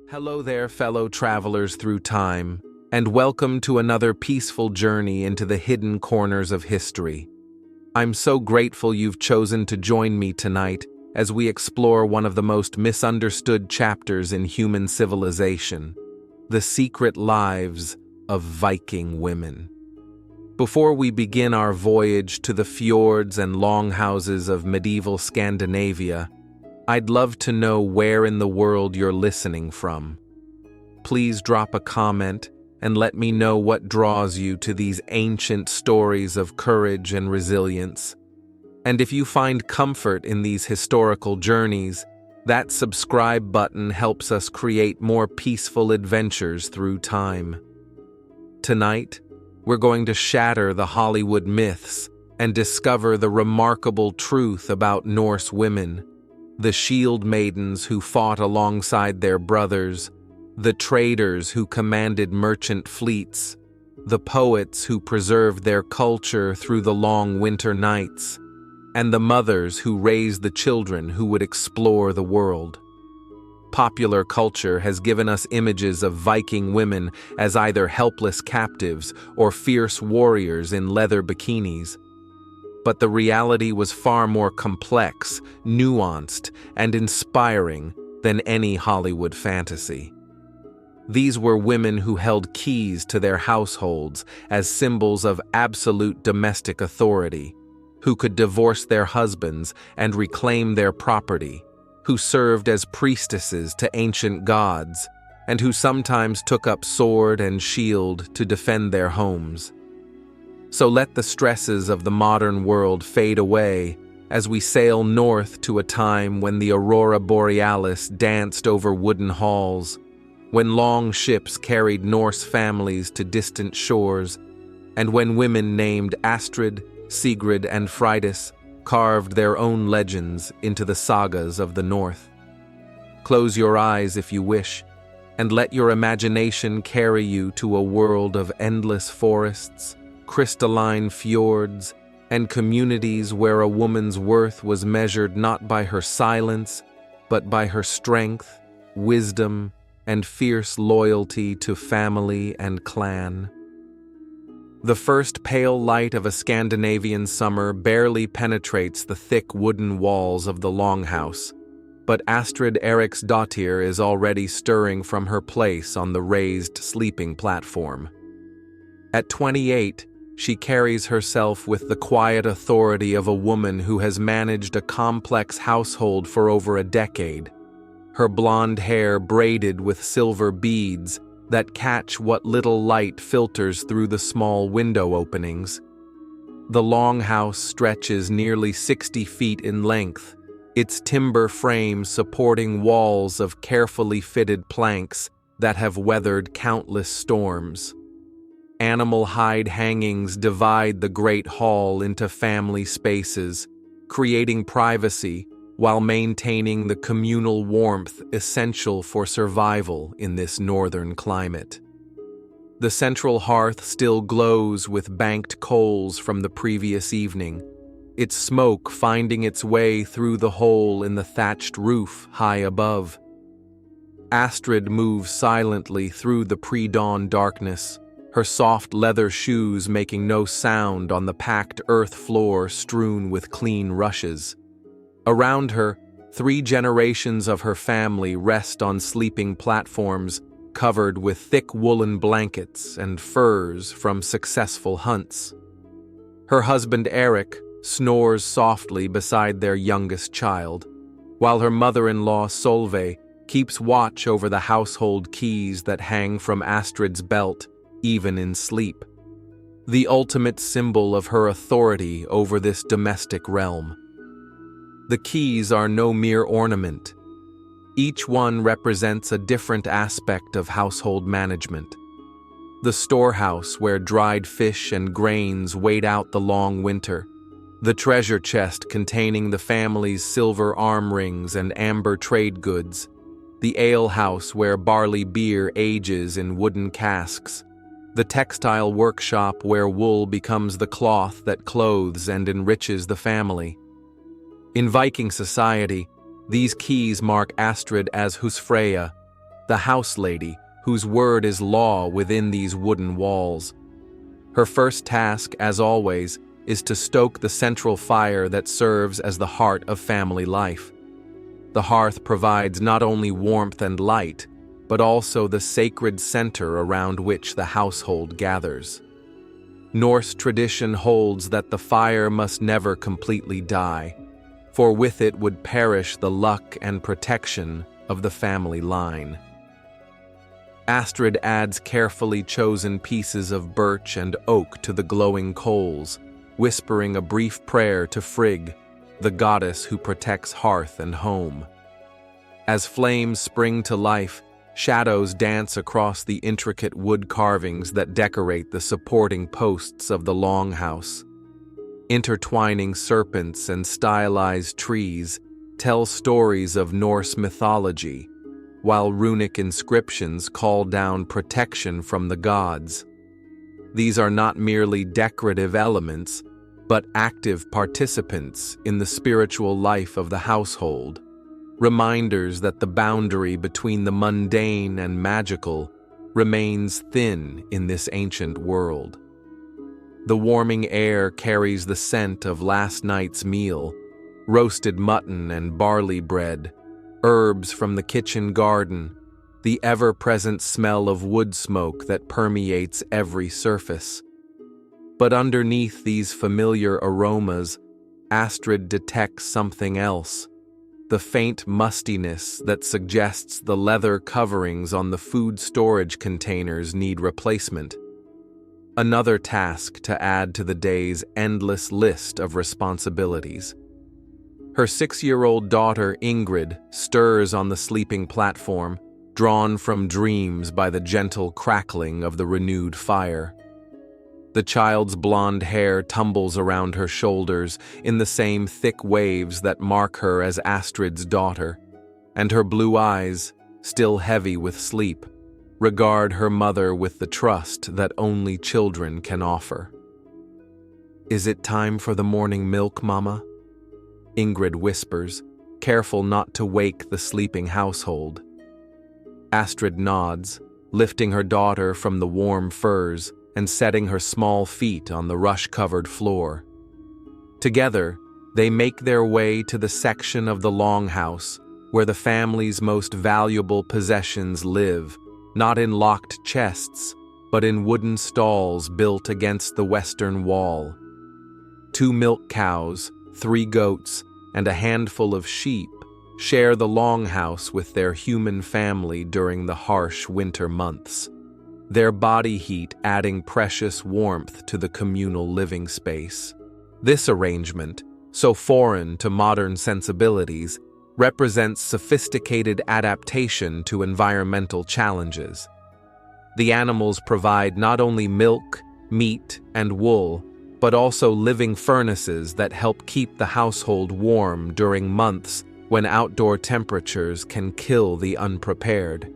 Hello there, fellow travelers through time, and welcome to another peaceful journey into the hidden corners of history. I'm so grateful you've chosen to join me tonight as we explore one of the most misunderstood chapters in human civilization, the secret lives of Viking women. Before we begin our voyage to the fjords and longhouses of medieval Scandinavia, I'd love to know where in the world you're listening from. Please drop a comment and let me know what draws you to these ancient stories of courage and resilience. And if you find comfort in these historical journeys, that subscribe button helps us create more peaceful adventures through time. Tonight, we're going to shatter the Hollywood myths and discover the remarkable truth about Norse women, the Shieldmaidens who fought alongside their brothers, the traders who commanded merchant fleets, the poets who preserved their culture through the long winter nights, and the mothers who raised the children who would explore the world. Popular culture has given us images of Viking women as either helpless captives or fierce warriors in leather bikinis. But the reality was far more complex, nuanced, and inspiring than any Hollywood fantasy. These were women who held keys to their households as symbols of absolute domestic authority, who could divorce their husbands and reclaim their property, who served as priestesses to ancient gods, and who sometimes took up sword and shield to defend their homes. So let the stresses of the modern world fade away as we sail north to a time when the aurora borealis danced over wooden halls, when long ships carried Norse families to distant shores, and when women named Astrid, Sigrid, and Freydis carved their own legends into the sagas of the North. Close your eyes if you wish, and let your imagination carry you to a world of endless forests, crystalline fjords, and communities where a woman's worth was measured not by her silence, but by her strength, wisdom, and fierce loyalty to family and clan. The first pale light of a Scandinavian summer barely penetrates the thick wooden walls of the Longhouse, but Astrid Eriksdottir is already stirring from her place on the raised sleeping platform. At 28, she carries herself with the quiet authority of a woman who has managed a complex household for over a decade, her blonde hair braided with silver beads that catch what little light filters through the small window openings. The Longhouse stretches nearly 60 feet in length, its timber frame supporting walls of carefully fitted planks that have weathered countless storms. Animal hide hangings divide the great hall into family spaces, creating privacy while maintaining the communal warmth essential for survival in this northern climate. The central hearth still glows with banked coals from the previous evening, its smoke finding its way through the hole in the thatched roof high above. Astrid moves silently through the pre-dawn darkness, her soft leather shoes making no sound on the packed earth floor strewn with clean rushes. Around her, 3 generations of her family rest on sleeping platforms covered with thick woolen blankets and furs from successful hunts. Her husband Eric snores softly beside their youngest child, while her mother-in-law Solveig keeps watch over the household keys that hang from Astrid's belt even in sleep, the ultimate symbol of her authority over this domestic realm. The keys are no mere ornament. Each one represents a different aspect of household management. The storehouse where dried fish and grains wait out the long winter, the treasure chest containing the family's silver arm rings and amber trade goods, the ale house where barley beer ages in wooden casks, the textile workshop where wool becomes the cloth that clothes and enriches the family. In Viking society, these keys mark Astrid as Husfreyja, the house lady, whose word is law within these wooden walls. Her first task, as always, is to stoke the central fire that serves as the heart of family life. The hearth provides not only warmth and light, but also the sacred center around which the household gathers. Norse tradition holds that the fire must never completely die, for with it would perish the luck and protection of the family line. Astrid adds carefully chosen pieces of birch and oak to the glowing coals, whispering a brief prayer to Frigg, the goddess who protects hearth and home. As flames spring to life, shadows dance across the intricate wood carvings that decorate the supporting posts of the Longhouse. Intertwining serpents and stylized trees tell stories of Norse mythology, while runic inscriptions call down protection from the gods. These are not merely decorative elements, but active participants in the spiritual life of the household, reminders that the boundary between the mundane and magical remains thin in this ancient world. The warming air carries the scent of last night's meal, roasted mutton and barley bread, herbs from the kitchen garden, the ever-present smell of wood smoke that permeates every surface. But underneath these familiar aromas, Astrid detects something else, the faint mustiness that suggests the leather coverings on the food storage containers need replacement. Another task to add to the day's endless list of responsibilities. Her 6-year-old daughter Ingrid stirs on the sleeping platform, drawn from dreams by the gentle crackling of the renewed fire. The child's blonde hair tumbles around her shoulders in the same thick waves that mark her as Astrid's daughter, and her blue eyes, still heavy with sleep, regard her mother with the trust that only children can offer. "Is it time for the morning milk, Mama?" Ingrid whispers, careful not to wake the sleeping household. Astrid nods, lifting her daughter from the warm furs and setting her small feet on the rush-covered floor. Together, they make their way to the section of the Longhouse where the family's most valuable possessions live, not in locked chests, but in wooden stalls built against the western wall. 2 milk cows, 3 goats, and a handful of sheep share the Longhouse with their human family during the harsh winter months, their body heat adding precious warmth to the communal living space. This arrangement, so foreign to modern sensibilities, represents sophisticated adaptation to environmental challenges. The animals provide not only milk, meat, and wool, but also living furnaces that help keep the household warm during months when outdoor temperatures can kill the unprepared.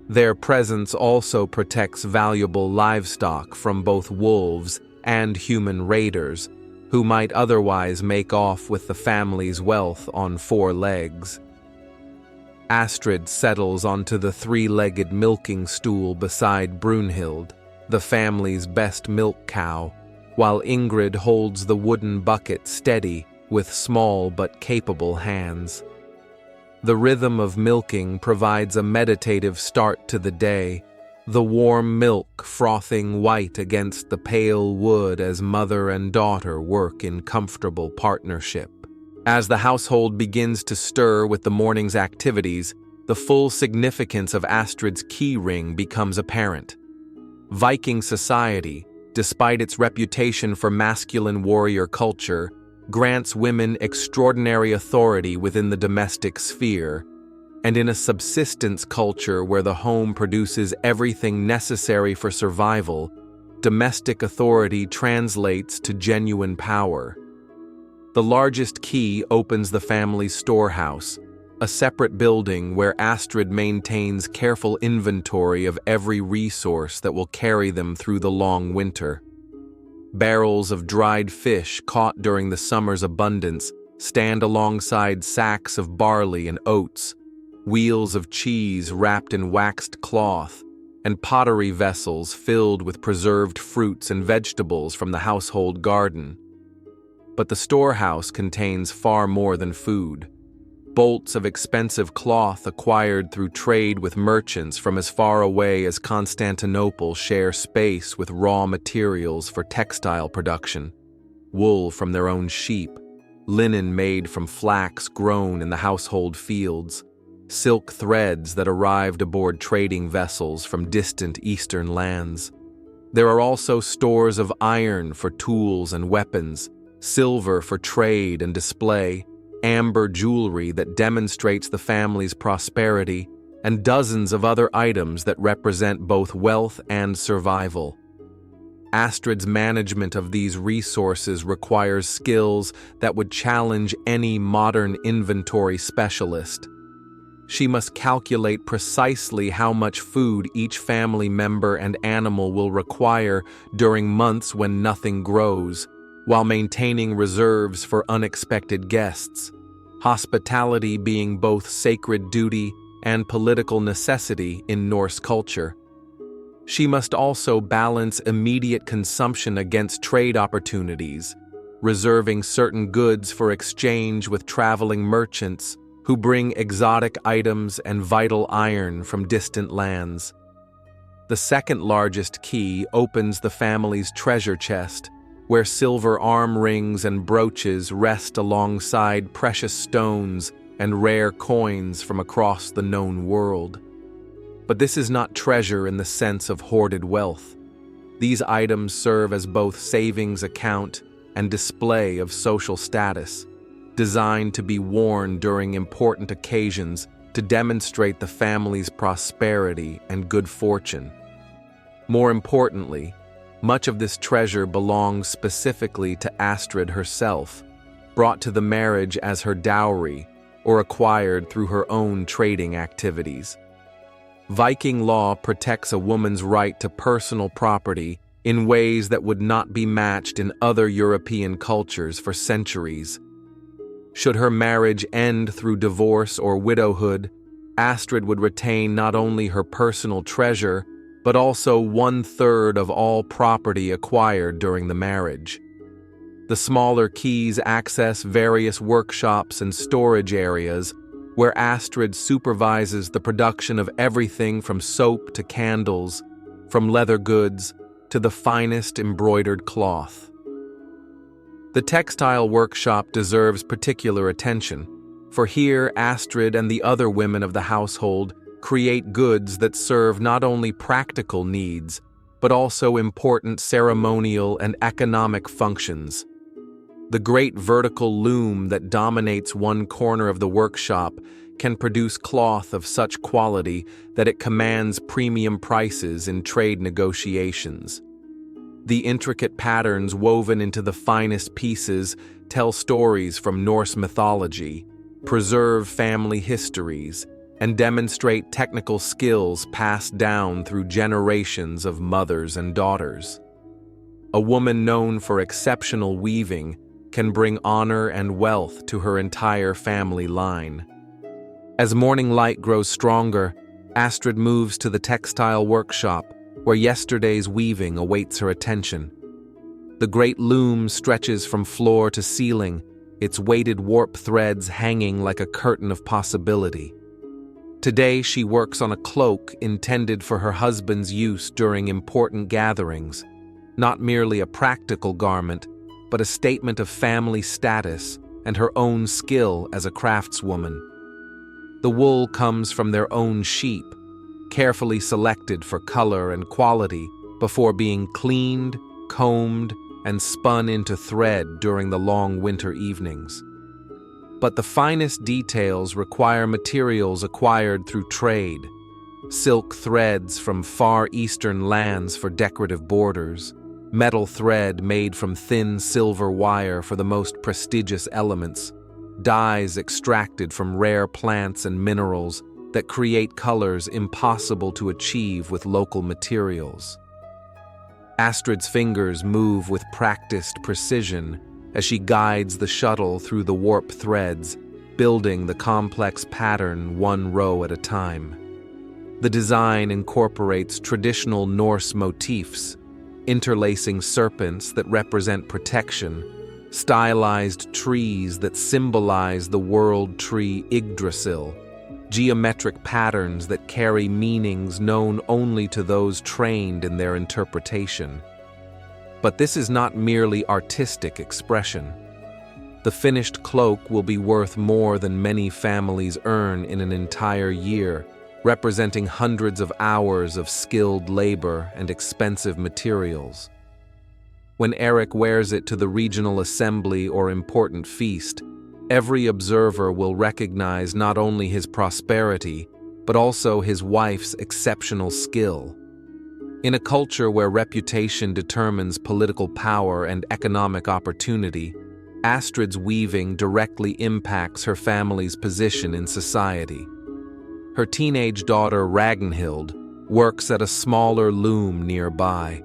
Their presence also protects valuable livestock from both wolves and human raiders, who might otherwise make off with the family's wealth on 4 legs. Astrid settles onto the 3-legged milking stool beside Brunhild, the family's best milk cow, while Ingrid holds the wooden bucket steady with small but capable hands. The rhythm of milking provides a meditative start to the day, the warm milk frothing white against the pale wood as mother and daughter work in comfortable partnership. As the household begins to stir with the morning's activities, the full significance of Astrid's key ring becomes apparent. Viking society, despite its reputation for masculine warrior culture, grants women extraordinary authority within the domestic sphere, and in a subsistence culture where the home produces everything necessary for survival, domestic authority translates to genuine power. The largest key opens the family's storehouse, a separate building where Astrid maintains careful inventory of every resource that will carry them through the long winter. Barrels of dried fish caught during the summer's abundance stand alongside sacks of barley and oats, wheels of cheese wrapped in waxed cloth, and pottery vessels filled with preserved fruits and vegetables from the household garden. But the storehouse contains far more than food. Bolts of expensive cloth acquired through trade with merchants from as far away as Constantinople share space with raw materials for textile production: wool from their own sheep, linen made from flax grown in the household fields, silk threads that arrived aboard trading vessels from distant eastern lands. There are also stores of iron for tools and weapons, silver for trade and display, amber jewelry that demonstrates the family's prosperity, and dozens of other items that represent both wealth and survival. Astrid's management of these resources requires skills that would challenge any modern inventory specialist. She must calculate precisely how much food each family member and animal will require during months when nothing grows, while maintaining reserves for unexpected guests, hospitality being both sacred duty and political necessity in Norse culture. She must also balance immediate consumption against trade opportunities, reserving certain goods for exchange with traveling merchants who bring exotic items and vital iron from distant lands. The second largest key opens the family's treasure chest, where silver arm rings and brooches rest alongside precious stones and rare coins from across the known world. But this is not treasure in the sense of hoarded wealth. These items serve as both savings account and display of social status, designed to be worn during important occasions to demonstrate the family's prosperity and good fortune. More importantly, much of this treasure belongs specifically to Astrid herself, brought to the marriage as her dowry or acquired through her own trading activities. Viking law protects a woman's right to personal property in ways that would not be matched in other European cultures for centuries. Should her marriage end through divorce or widowhood, Astrid would retain not only her personal treasure, but also 1/3 of all property acquired during the marriage. The smaller keys access various workshops and storage areas where Astrid supervises the production of everything from soap to candles, from leather goods to the finest embroidered cloth. The textile workshop deserves particular attention, for here Astrid and the other women of the household create goods that serve not only practical needs, but also important ceremonial and economic functions. The great vertical loom that dominates one corner of the workshop can produce cloth of such quality that it commands premium prices in trade negotiations. The intricate patterns woven into the finest pieces tell stories from Norse mythology, preserve family histories, and demonstrate technical skills passed down through generations of mothers and daughters. A woman known for exceptional weaving can bring honor and wealth to her entire family line. As morning light grows stronger, Astrid moves to the textile workshop, where yesterday's weaving awaits her attention. The great loom stretches from floor to ceiling, its weighted warp threads hanging like a curtain of possibility. Today she works on a cloak intended for her husband's use during important gatherings, not merely a practical garment, but a statement of family status and her own skill as a craftswoman. The wool comes from their own sheep, carefully selected for color and quality before being cleaned, combed, and spun into thread during the long winter evenings. But the finest details require materials acquired through trade: silk threads from far eastern lands for decorative borders, metal thread made from thin silver wire for the most prestigious elements, dyes extracted from rare plants and minerals that create colors impossible to achieve with local materials. Astrid's fingers move with practiced precision as she guides the shuttle through the warp threads, building the complex pattern one row at a time. The design incorporates traditional Norse motifs, interlacing serpents that represent protection, stylized trees that symbolize the world tree Yggdrasil, geometric patterns that carry meanings known only to those trained in their interpretation. But this is not merely artistic expression. The finished cloak will be worth more than many families earn in an entire year, representing hundreds of hours of skilled labor and expensive materials. When Eric wears it to the regional assembly or important feast, every observer will recognize not only his prosperity, but also his wife's exceptional skill. In a culture where reputation determines political power and economic opportunity, Astrid's weaving directly impacts her family's position in society. Her teenage daughter Ragnhild works at a smaller loom nearby,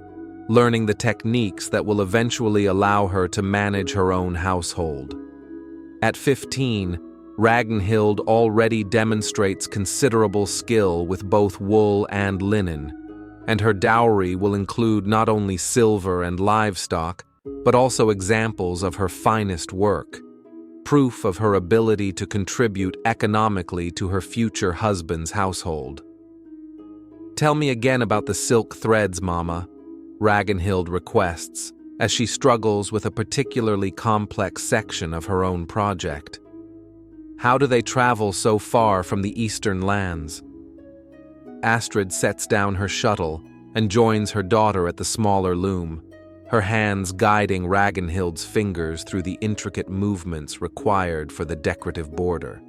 learning the techniques that will eventually allow her to manage her own household. At 15, Ragnhild already demonstrates considerable skill with both wool and linen, and her dowry will include not only silver and livestock, but also examples of her finest work, proof of her ability to contribute economically to her future husband's household. "Tell me again about the silk threads, Mama," Ragnhild requests, as she struggles with a particularly complex section of her own project. "How do they travel so far from the eastern lands?" Astrid sets down her shuttle and joins her daughter at the smaller loom, her hands guiding Ragnhild's fingers through the intricate movements required for the decorative border.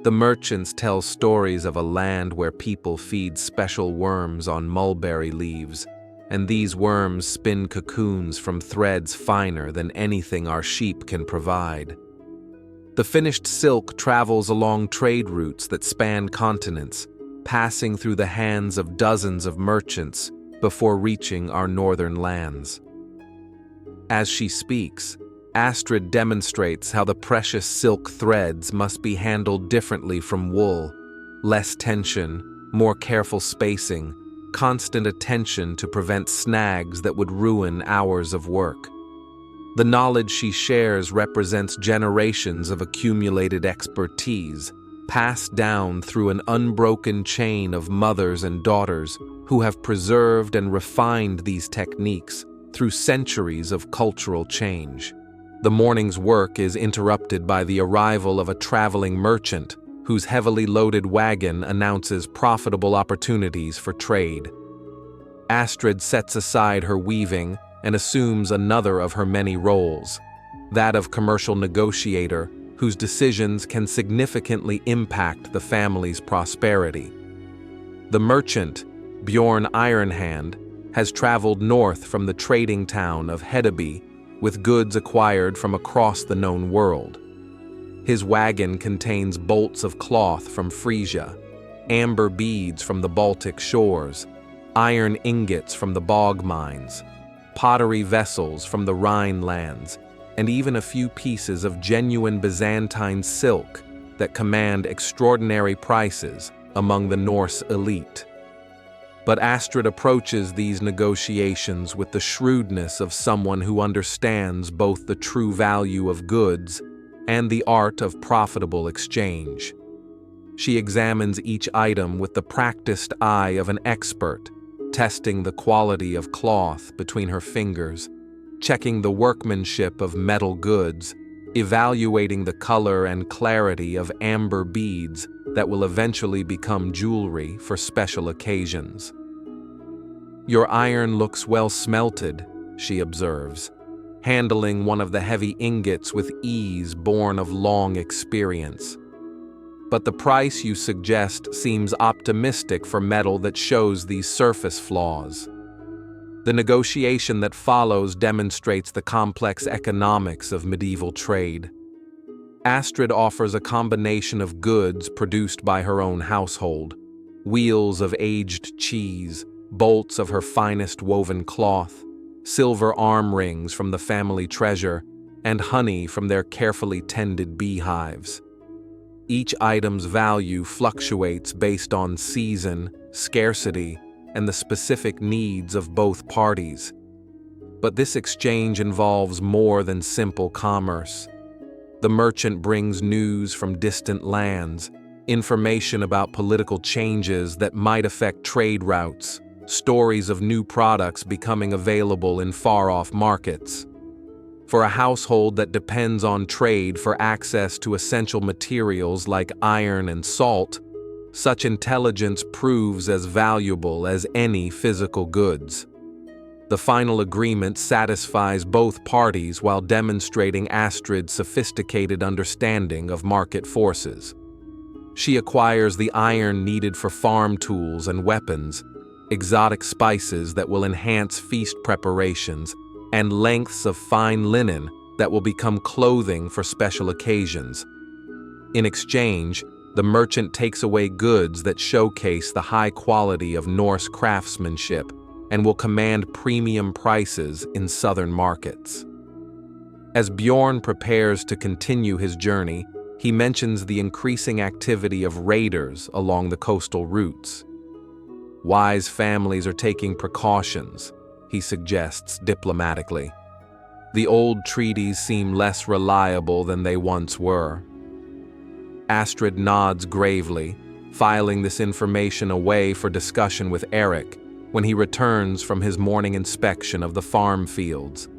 The merchants tell stories of a land where people feed special worms on mulberry leaves, and these worms spin cocoons from threads finer than anything our sheep can provide. The finished silk travels along trade routes that span continents, passing through the hands of dozens of merchants before reaching our northern lands. As she speaks, Astrid demonstrates how the precious silk threads must be handled differently from wool: less tension, more careful spacing, constant attention to prevent snags that would ruin hours of work. The knowledge she shares represents generations of accumulated expertise, passed down through an unbroken chain of mothers and daughters who have preserved and refined these techniques through centuries of cultural change. The morning's work is interrupted by the arrival of a traveling merchant whose heavily loaded wagon announces profitable opportunities for trade. Astrid sets aside her weaving and assumes another of her many roles, that of commercial negotiator, whose decisions can significantly impact the family's prosperity. The merchant, Bjorn Ironhand, has traveled north from the trading town of Hedeby with goods acquired from across the known world. His wagon contains bolts of cloth from Frisia, amber beads from the Baltic shores, iron ingots from the bog mines, pottery vessels from the Rhine lands, and even a few pieces of genuine Byzantine silk that command extraordinary prices among the Norse elite. But Astrid approaches these negotiations with the shrewdness of someone who understands both the true value of goods and the art of profitable exchange. She examines each item with the practiced eye of an expert, testing the quality of cloth between her fingers, checking the workmanship of metal goods, evaluating the color and clarity of amber beads that will eventually become jewelry for special occasions. "Your iron looks well smelted," she observes, handling one of the heavy ingots with ease born of long experience. "But the price you suggest seems optimistic for metal that shows these surface flaws." The negotiation that follows demonstrates the complex economics of medieval trade. Astrid offers a combination of goods produced by her own household: wheels of aged cheese, bolts of her finest woven cloth, silver arm rings from the family treasure, and honey from their carefully tended beehives. Each item's value fluctuates based on season, scarcity, and the specific needs of both parties. But this exchange involves more than simple commerce. The merchant brings news from distant lands, information about political changes that might affect trade routes, stories of new products becoming available in far-off markets. For a household that depends on trade for access to essential materials like iron and salt, such intelligence proves as valuable as any physical goods. The final agreement satisfies both parties while demonstrating Astrid's sophisticated understanding of market forces. She acquires the iron needed for farm tools and weapons, exotic spices that will enhance feast preparations, and lengths of fine linen that will become clothing for special occasions. In exchange, the merchant takes away goods that showcase the high quality of Norse craftsmanship and will command premium prices in southern markets. As Bjorn prepares to continue his journey, he mentions the increasing activity of raiders along the coastal routes. Wise families are taking precautions, he suggests diplomatically. The old treaties seem less reliable than they once were. Astrid nods gravely, filing this information away for discussion with Eric when he returns from his morning inspection of the farm fields.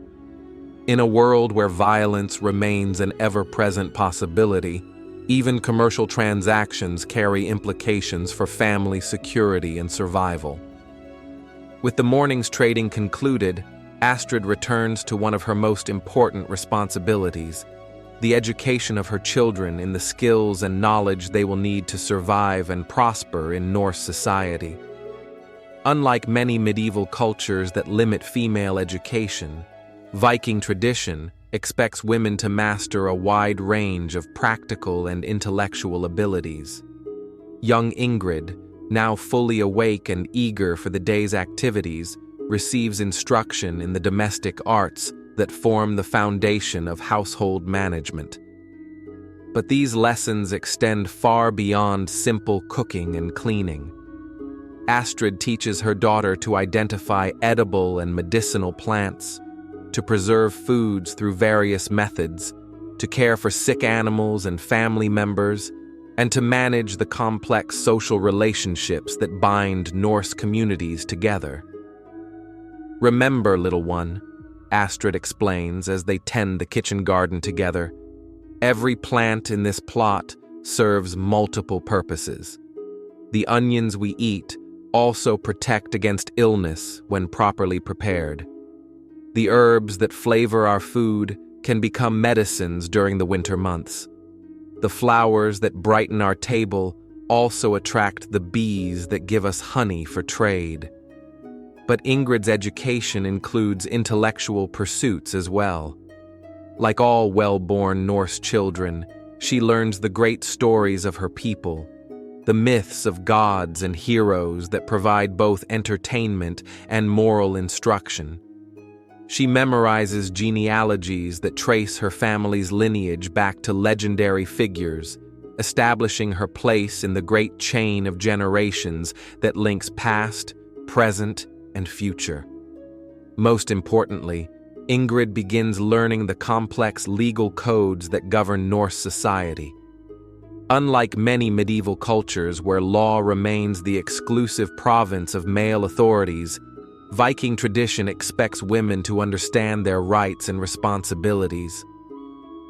In a world where violence remains an ever-present possibility, even commercial transactions carry implications for family security and survival. With the morning's trading concluded, Astrid returns to one of her most important responsibilities, the education of her children in the skills and knowledge they will need to survive and prosper in Norse society. Unlike many medieval cultures that limit female education, Viking tradition expects women to master a wide range of practical and intellectual abilities. Young Ingrid, now fully awake and eager for the day's activities, receives instruction in the domestic arts that form the foundation of household management. But these lessons extend far beyond simple cooking and cleaning. Astrid teaches her daughter to identify edible and medicinal plants, to preserve foods through various methods, to care for sick animals and family members, and to manage the complex social relationships that bind Norse communities together. Remember, little one, Astrid explains as they tend the kitchen garden together, every plant in this plot serves multiple purposes. The onions we eat also protect against illness when properly prepared. The herbs that flavor our food can become medicines during the winter months. The flowers that brighten our table also attract the bees that give us honey for trade. But Ingrid's education includes intellectual pursuits as well. Like all well-born Norse children, she learns the great stories of her people, the myths of gods and heroes that provide both entertainment and moral instruction. She memorizes genealogies that trace her family's lineage back to legendary figures, establishing her place in the great chain of generations that links past, present, and future. Most importantly, Ingrid begins learning the complex legal codes that govern Norse society. Unlike many medieval cultures where law remains the exclusive province of male authorities, Viking tradition expects women to understand their rights and responsibilities.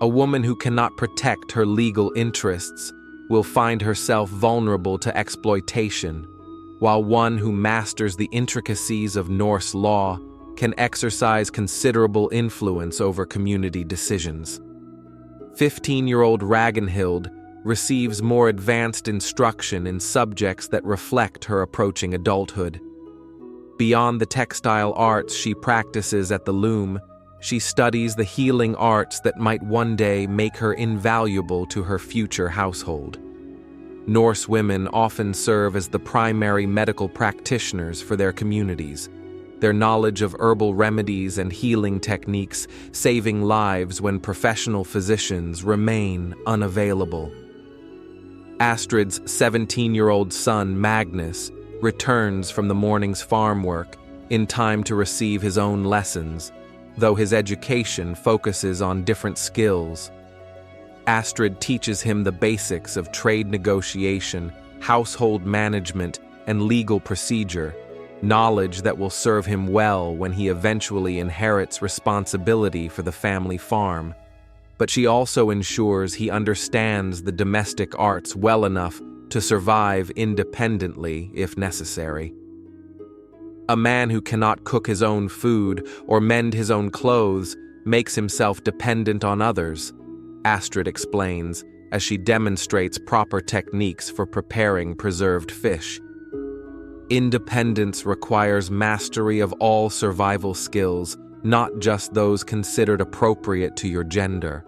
A woman who cannot protect her legal interests will find herself vulnerable to exploitation, while one who masters the intricacies of Norse law can exercise considerable influence over community decisions. 15-year-old Ragnhild receives more advanced instruction in subjects that reflect her approaching adulthood. Beyond the textile arts she practices at the loom, she studies the healing arts that might one day make her invaluable to her future household. Norse women often serve as the primary medical practitioners for their communities, their knowledge of herbal remedies and healing techniques saving lives when professional physicians remain unavailable. Astrid's 17-year-old son, Magnus, returns from the morning's farm work in time to receive his own lessons, though his education focuses on different skills. Astrid teaches him the basics of trade negotiation, household management, and legal procedure, knowledge that will serve him well when he eventually inherits responsibility for the family farm. But she also ensures he understands the domestic arts well enough to survive independently if necessary. A man who cannot cook his own food or mend his own clothes makes himself dependent on others, Astrid explains as she demonstrates proper techniques for preparing preserved fish. Independence requires mastery of all survival skills, not just those considered appropriate to your gender.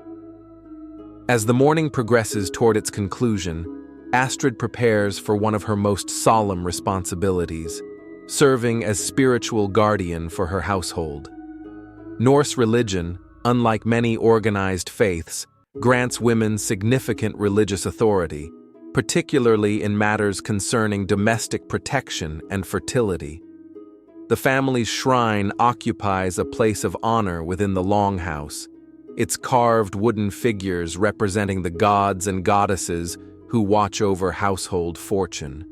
As the morning progresses toward its conclusion, Astrid prepares for one of her most solemn responsibilities, serving as spiritual guardian for her household. Norse religion, unlike many organized faiths, grants women significant religious authority, particularly in matters concerning domestic protection and fertility. The family's shrine occupies a place of honor within the Longhouse, its carved wooden figures representing the gods and goddesses who watch over household fortune.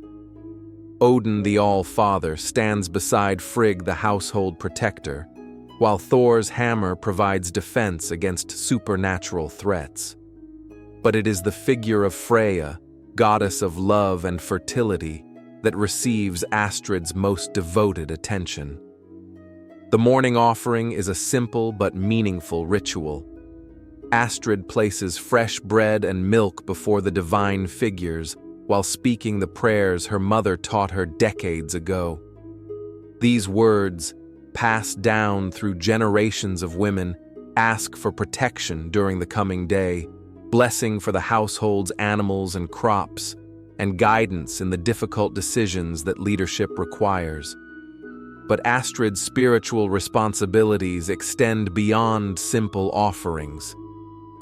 Odin the All-Father stands beside Frigg the household protector, while Thor's hammer provides defense against supernatural threats. But it is the figure of Freya, goddess of love and fertility, that receives Astrid's most devoted attention. The morning offering is a simple but meaningful ritual. Astrid places fresh bread and milk before the divine figures while speaking the prayers her mother taught her decades ago. These words, passed down through generations of women, ask for protection during the coming day, blessing for the household's animals and crops, and guidance in the difficult decisions that leadership requires. But Astrid's spiritual responsibilities extend beyond simple offerings.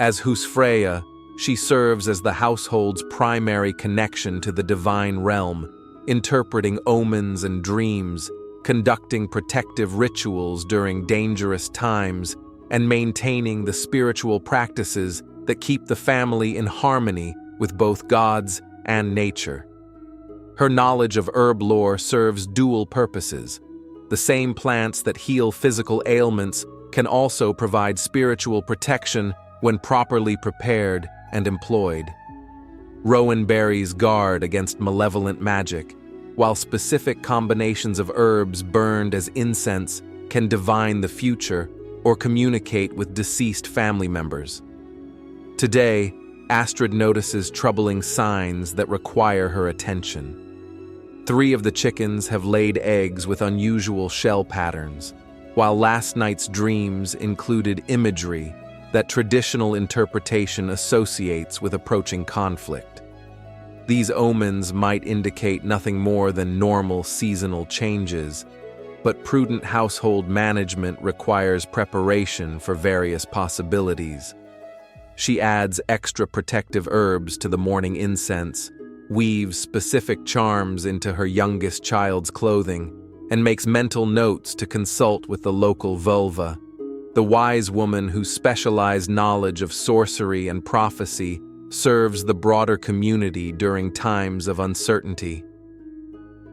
As Husfreyja, she serves as the household's primary connection to the divine realm, interpreting omens and dreams, conducting protective rituals during dangerous times, and maintaining the spiritual practices that keep the family in harmony with both gods and nature. Her knowledge of herb lore serves dual purposes. The same plants that heal physical ailments can also provide spiritual protection when properly prepared and employed. Rowan berries guard against malevolent magic, while specific combinations of herbs burned as incense can divine the future or communicate with deceased family members. Today, Astrid notices troubling signs that require her attention. 3 of the chickens have laid eggs with unusual shell patterns, while last night's dreams included imagery that traditional interpretation associates with approaching conflict. These omens might indicate nothing more than normal seasonal changes, but prudent household management requires preparation for various possibilities. She adds extra protective herbs to the morning incense, weaves specific charms into her youngest child's clothing, and makes mental notes to consult with the local völva, the wise woman whose specialized knowledge of sorcery and prophecy serves the broader community during times of uncertainty.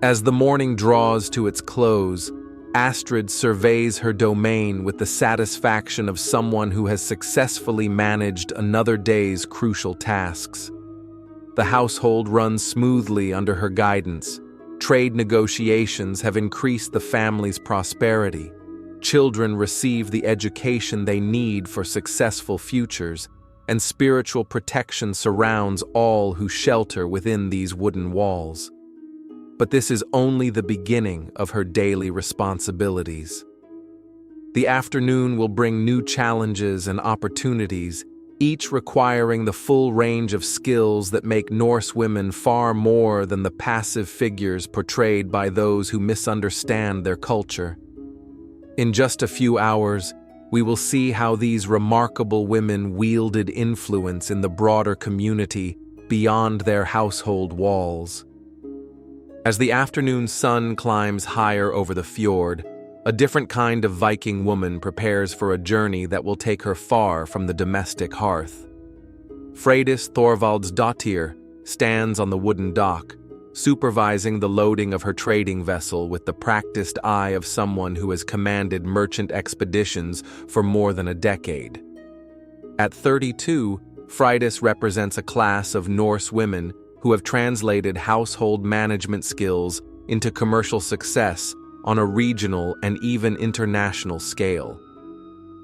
As the morning draws to its close, Astrid surveys her domain with the satisfaction of someone who has successfully managed another day's crucial tasks. The household runs smoothly under her guidance. Trade negotiations have increased the family's prosperity. Children receive the education they need for successful futures, and spiritual protection surrounds all who shelter within these wooden walls. But this is only the beginning of her daily responsibilities. The afternoon will bring new challenges and opportunities, each requiring the full range of skills that make Norse women far more than the passive figures portrayed by those who misunderstand their culture. In just a few hours, we will see how these remarkable women wielded influence in the broader community beyond their household walls. As the afternoon sun climbs higher over the fjord, a different kind of Viking woman prepares for a journey that will take her far from the domestic hearth. Freydis Thorvaldsdottir stands on the wooden dock, supervising the loading of her trading vessel with the practiced eye of someone who has commanded merchant expeditions for more than a decade. At 32, Freydis represents a class of Norse women who have translated household management skills into commercial success on a regional and even international scale.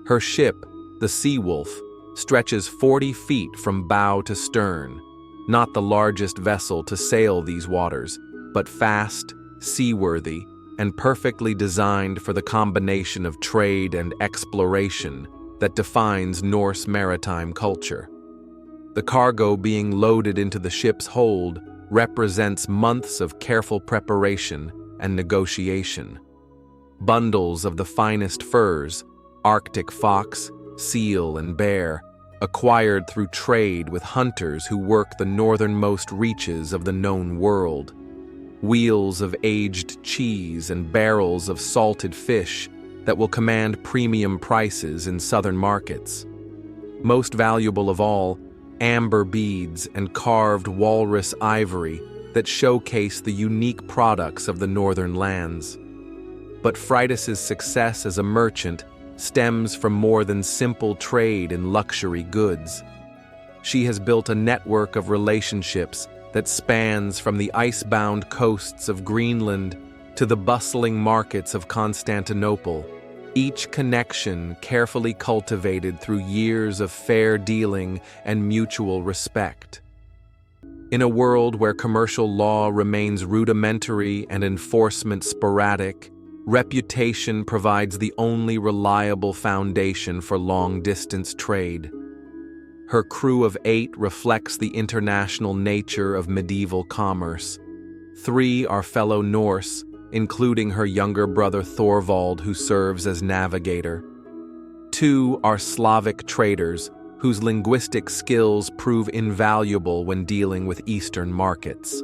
Her ship, the Sea Wolf, stretches 40 feet from bow to stern, not the largest vessel to sail these waters, but fast, seaworthy, and perfectly designed for the combination of trade and exploration that defines Norse maritime culture. The cargo being loaded into the ship's hold represents months of careful preparation and negotiation. Bundles of the finest furs, Arctic fox, seal, and bear, acquired through trade with hunters who work the northernmost reaches of the known world. Wheels of aged cheese and barrels of salted fish that will command premium prices in southern markets. Most valuable of all, amber beads and carved walrus ivory that showcase the unique products of the northern lands. But Freydis's success as a merchant stems from more than simple trade in luxury goods. She has built a network of relationships that spans from the ice-bound coasts of Greenland to the bustling markets of Constantinople, each connection carefully cultivated through years of fair dealing and mutual respect. In a world where commercial law remains rudimentary and enforcement sporadic, reputation provides the only reliable foundation for long-distance trade. Her crew of 8 reflects the international nature of medieval commerce. 3 are fellow Norse, including her younger brother Thorvald, who serves as navigator. 2 are Slavic traders, whose linguistic skills prove invaluable when dealing with Eastern markets.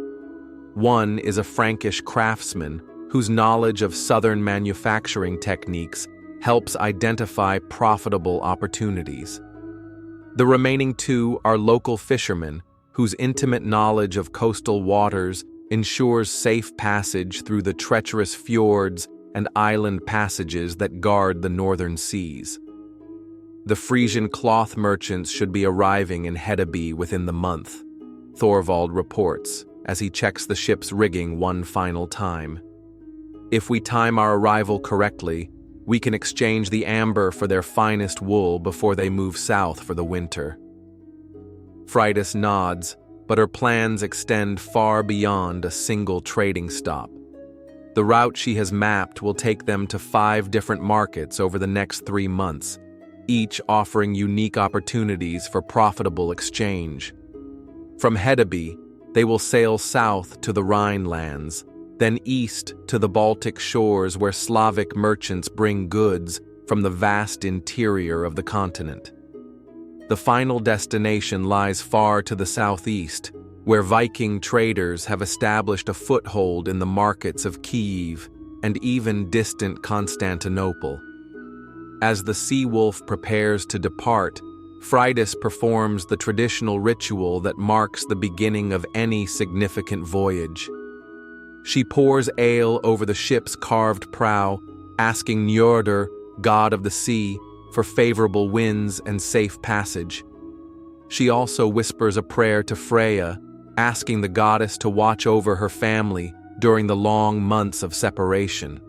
1 is a Frankish craftsman, whose knowledge of southern manufacturing techniques helps identify profitable opportunities. The remaining 2 are local fishermen, whose intimate knowledge of coastal waters ensures safe passage through the treacherous fjords and island passages that guard the northern seas. The Frisian cloth merchants should be arriving in Hedeby within the month, Thorvald reports as he checks the ship's rigging one final time. If we time our arrival correctly, we can exchange the amber for their finest wool before they move south for the winter. Freydis nods, but her plans extend far beyond a single trading stop. The route she has mapped will take them to 5 different markets over the next 3 months, each offering unique opportunities for profitable exchange. From Hedeby, they will sail south to the Rhinelands, then east to the Baltic shores where Slavic merchants bring goods from the vast interior of the continent. The final destination lies far to the southeast, where Viking traders have established a foothold in the markets of Kyiv and even distant Constantinople. As the Sea Wolf prepares to depart, Freydis performs the traditional ritual that marks the beginning of any significant voyage. She pours ale over the ship's carved prow, asking Njordr, god of the sea, for favorable winds and safe passage. She also whispers a prayer to Freya, asking the goddess to watch over her family during the long months of separation.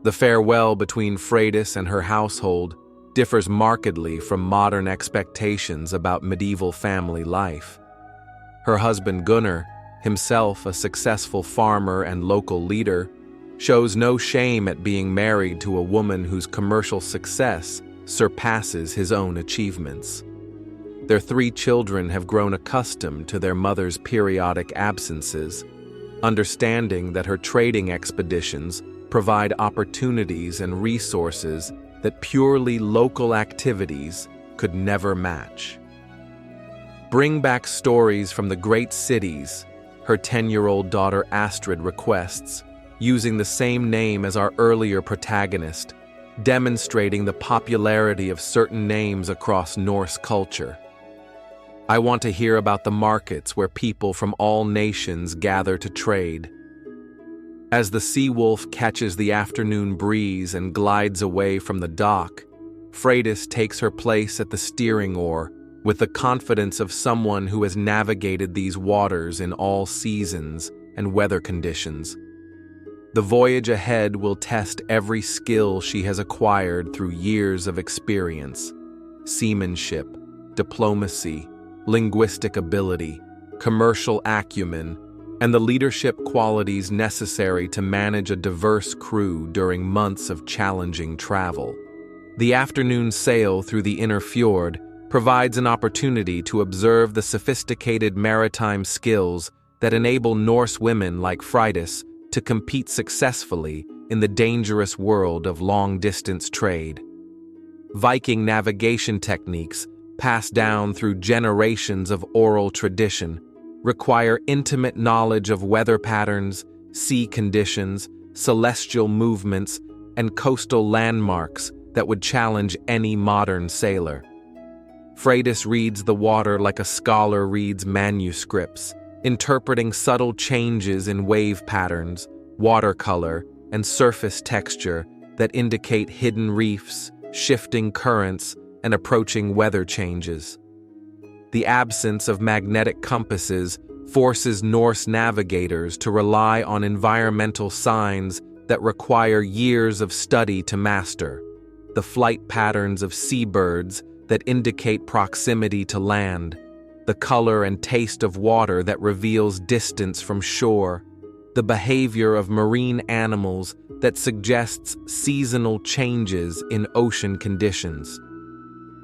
The farewell between Freydis and her household differs markedly from modern expectations about medieval family life. Her husband Gunnar, himself a successful farmer and local leader, shows no shame at being married to a woman whose commercial success surpasses his own achievements. Their 3 children have grown accustomed to their mother's periodic absences, understanding that her trading expeditions provide opportunities and resources that purely local activities could never match. Bring back stories from the great cities, her 10-year-old daughter Astrid requests, using the same name as our earlier protagonist, demonstrating the popularity of certain names across Norse culture. I want to hear about the markets where people from all nations gather to trade. As the sea wolf catches the afternoon breeze and glides away from the dock, Freydis takes her place at the steering oar with the confidence of someone who has navigated these waters in all seasons and weather conditions. The voyage ahead will test every skill she has acquired through years of experience: seamanship, diplomacy, linguistic ability, commercial acumen, and the leadership qualities necessary to manage a diverse crew during months of challenging travel. The afternoon sail through the inner fjord provides an opportunity to observe the sophisticated maritime skills that enable Norse women like Freydis to compete successfully in the dangerous world of long-distance trade. Viking navigation techniques, passed down through generations of oral tradition, require intimate knowledge of weather patterns, sea conditions, celestial movements, and coastal landmarks that would challenge any modern sailor. Freydis reads the water like a scholar reads manuscripts, interpreting subtle changes in wave patterns, watercolor, and surface texture that indicate hidden reefs, shifting currents, and approaching weather changes. The absence of magnetic compasses forces Norse navigators to rely on environmental signs that require years of study to master: the flight patterns of seabirds that indicate proximity to land, the color and taste of water that reveals distance from shore, the behavior of marine animals that suggests seasonal changes in ocean conditions.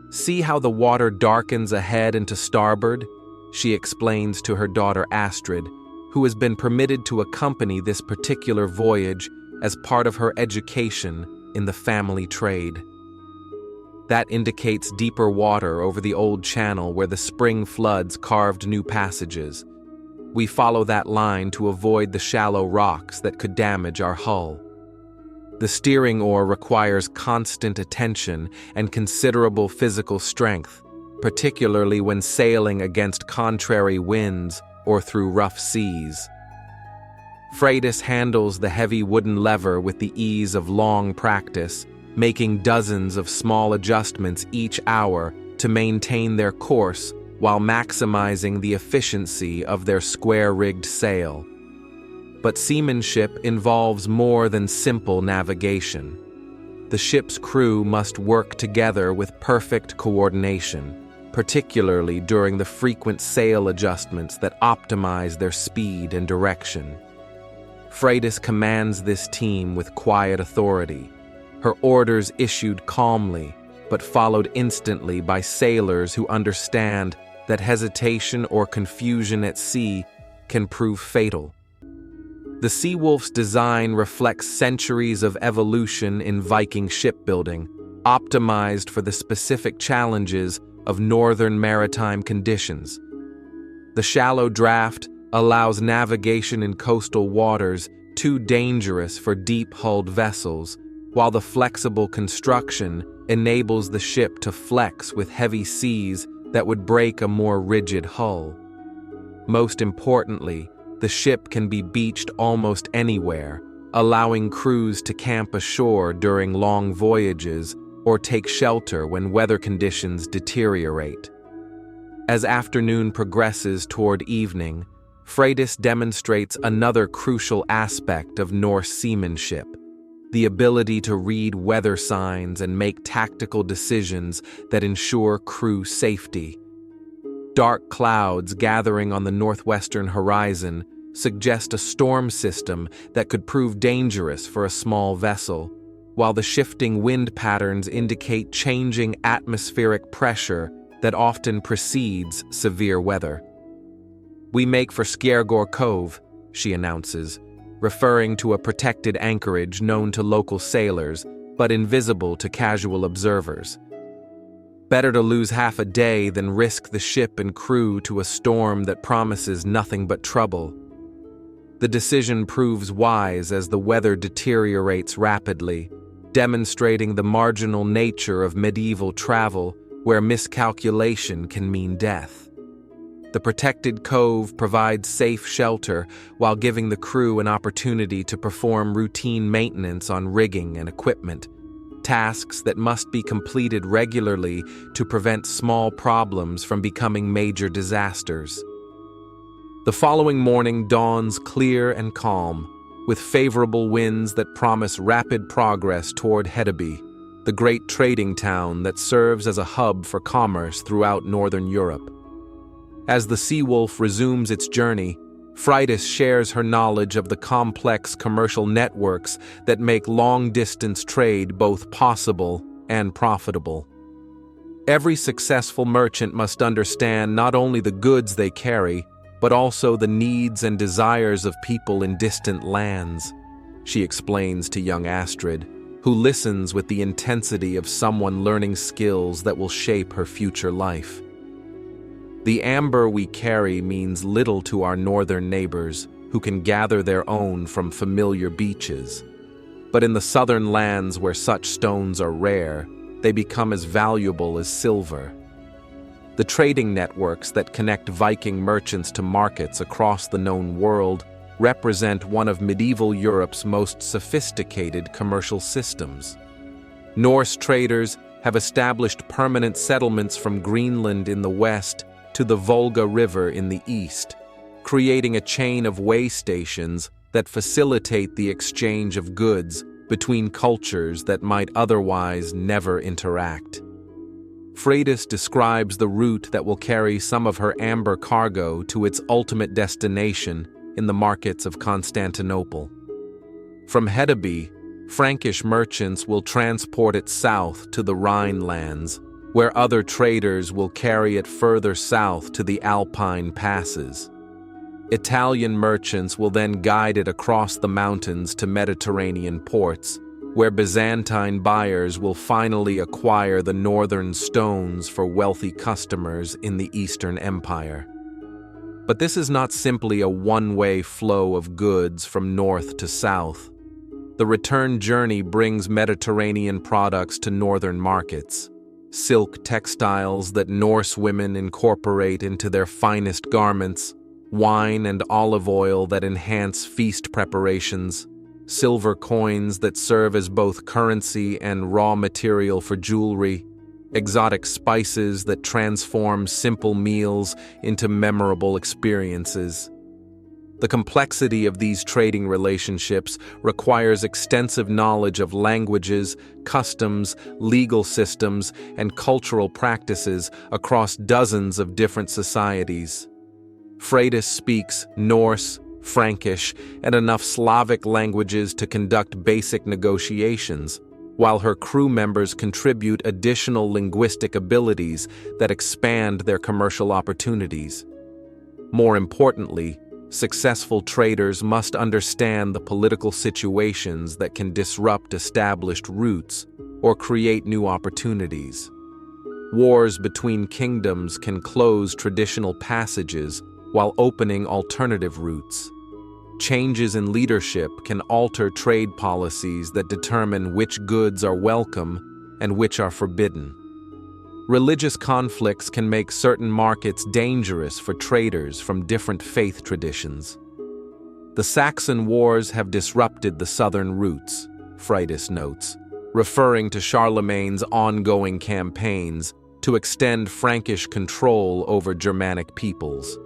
"See how the water darkens ahead and to starboard?" she explains to her daughter Astrid, who has been permitted to accompany this particular voyage as part of her education in the family trade. That indicates deeper water over the old channel where the spring floods carved new passages. We follow that line to avoid the shallow rocks that could damage our hull. The steering oar requires constant attention and considerable physical strength, particularly when sailing against contrary winds or through rough seas. Freydis handles the heavy wooden lever with the ease of long practice, making dozens of small adjustments each hour to maintain their course while maximizing the efficiency of their square-rigged sail. But seamanship involves more than simple navigation. The ship's crew must work together with perfect coordination, particularly during the frequent sail adjustments that optimize their speed and direction. Freydis commands this team with quiet authority, her orders issued calmly, but followed instantly by sailors who understand that hesitation or confusion at sea can prove fatal. The Sea Wolf's design reflects centuries of evolution in Viking shipbuilding, optimized for the specific challenges of northern maritime conditions. The shallow draft allows navigation in coastal waters too dangerous for deep-hulled vessels, while the flexible construction enables the ship to flex with heavy seas that would break a more rigid hull. Most importantly, the ship can be beached almost anywhere, allowing crews to camp ashore during long voyages or take shelter when weather conditions deteriorate. As afternoon progresses toward evening, Freydis demonstrates another crucial aspect of Norse seamanship: the ability to read weather signs and make tactical decisions that ensure crew safety. Dark clouds gathering on the northwestern horizon suggest a storm system that could prove dangerous for a small vessel, while the shifting wind patterns indicate changing atmospheric pressure that often precedes severe weather. "We make for Skjergård Cove," she announces, referring to a protected anchorage known to local sailors but invisible to casual observers. Better to lose half a day than risk the ship and crew to a storm that promises nothing but trouble. The decision proves wise as the weather deteriorates rapidly, demonstrating the marginal nature of medieval travel where miscalculation can mean death. The protected cove provides safe shelter while giving the crew an opportunity to perform routine maintenance on rigging and equipment, tasks that must be completed regularly to prevent small problems from becoming major disasters. The following morning dawns clear and calm, with favorable winds that promise rapid progress toward Hedeby, the great trading town that serves as a hub for commerce throughout northern Europe. As the Seawolf resumes its journey, Freydis shares her knowledge of the complex commercial networks that make long-distance trade both possible and profitable. Every successful merchant must understand not only the goods they carry, but also the needs and desires of people in distant lands, she explains to young Astrid, who listens with the intensity of someone learning skills that will shape her future life. The amber we carry means little to our northern neighbors, who can gather their own from familiar beaches. But in the southern lands where such stones are rare, they become as valuable as silver. The trading networks that connect Viking merchants to markets across the known world represent one of medieval Europe's most sophisticated commercial systems. Norse traders have established permanent settlements from Greenland in the west to the Volga River in the east, creating a chain of way stations that facilitate the exchange of goods between cultures that might otherwise never interact. Freydis describes the route that will carry some of her amber cargo to its ultimate destination in the markets of Constantinople. From Hedeby, Frankish merchants will transport it south to the Rhinelands, where other traders will carry it further south to the Alpine passes. Italian merchants will then guide it across the mountains to Mediterranean ports, where Byzantine buyers will finally acquire the northern stones for wealthy customers in the Eastern Empire. But this is not simply a one-way flow of goods from north to south. The return journey brings Mediterranean products to northern markets. Silk textiles that Norse women incorporate into their finest garments, wine and olive oil that enhance feast preparations, silver coins that serve as both currency and raw material for jewelry, exotic spices that transform simple meals into memorable experiences. The complexity of these trading relationships requires extensive knowledge of languages, customs, legal systems, and cultural practices across dozens of different societies. Freydis speaks Norse, Frankish, and enough Slavic languages to conduct basic negotiations, while her crew members contribute additional linguistic abilities that expand their commercial opportunities. More importantly, successful traders must understand the political situations that can disrupt established routes or create new opportunities. Wars between kingdoms can close traditional passages while opening alternative routes. Changes in leadership can alter trade policies that determine which goods are welcome and which are forbidden. Religious conflicts can make certain markets dangerous for traders from different faith traditions. The Saxon Wars have disrupted the southern routes, Freydis notes, referring to Charlemagne's ongoing campaigns to extend Frankish control over Germanic peoples.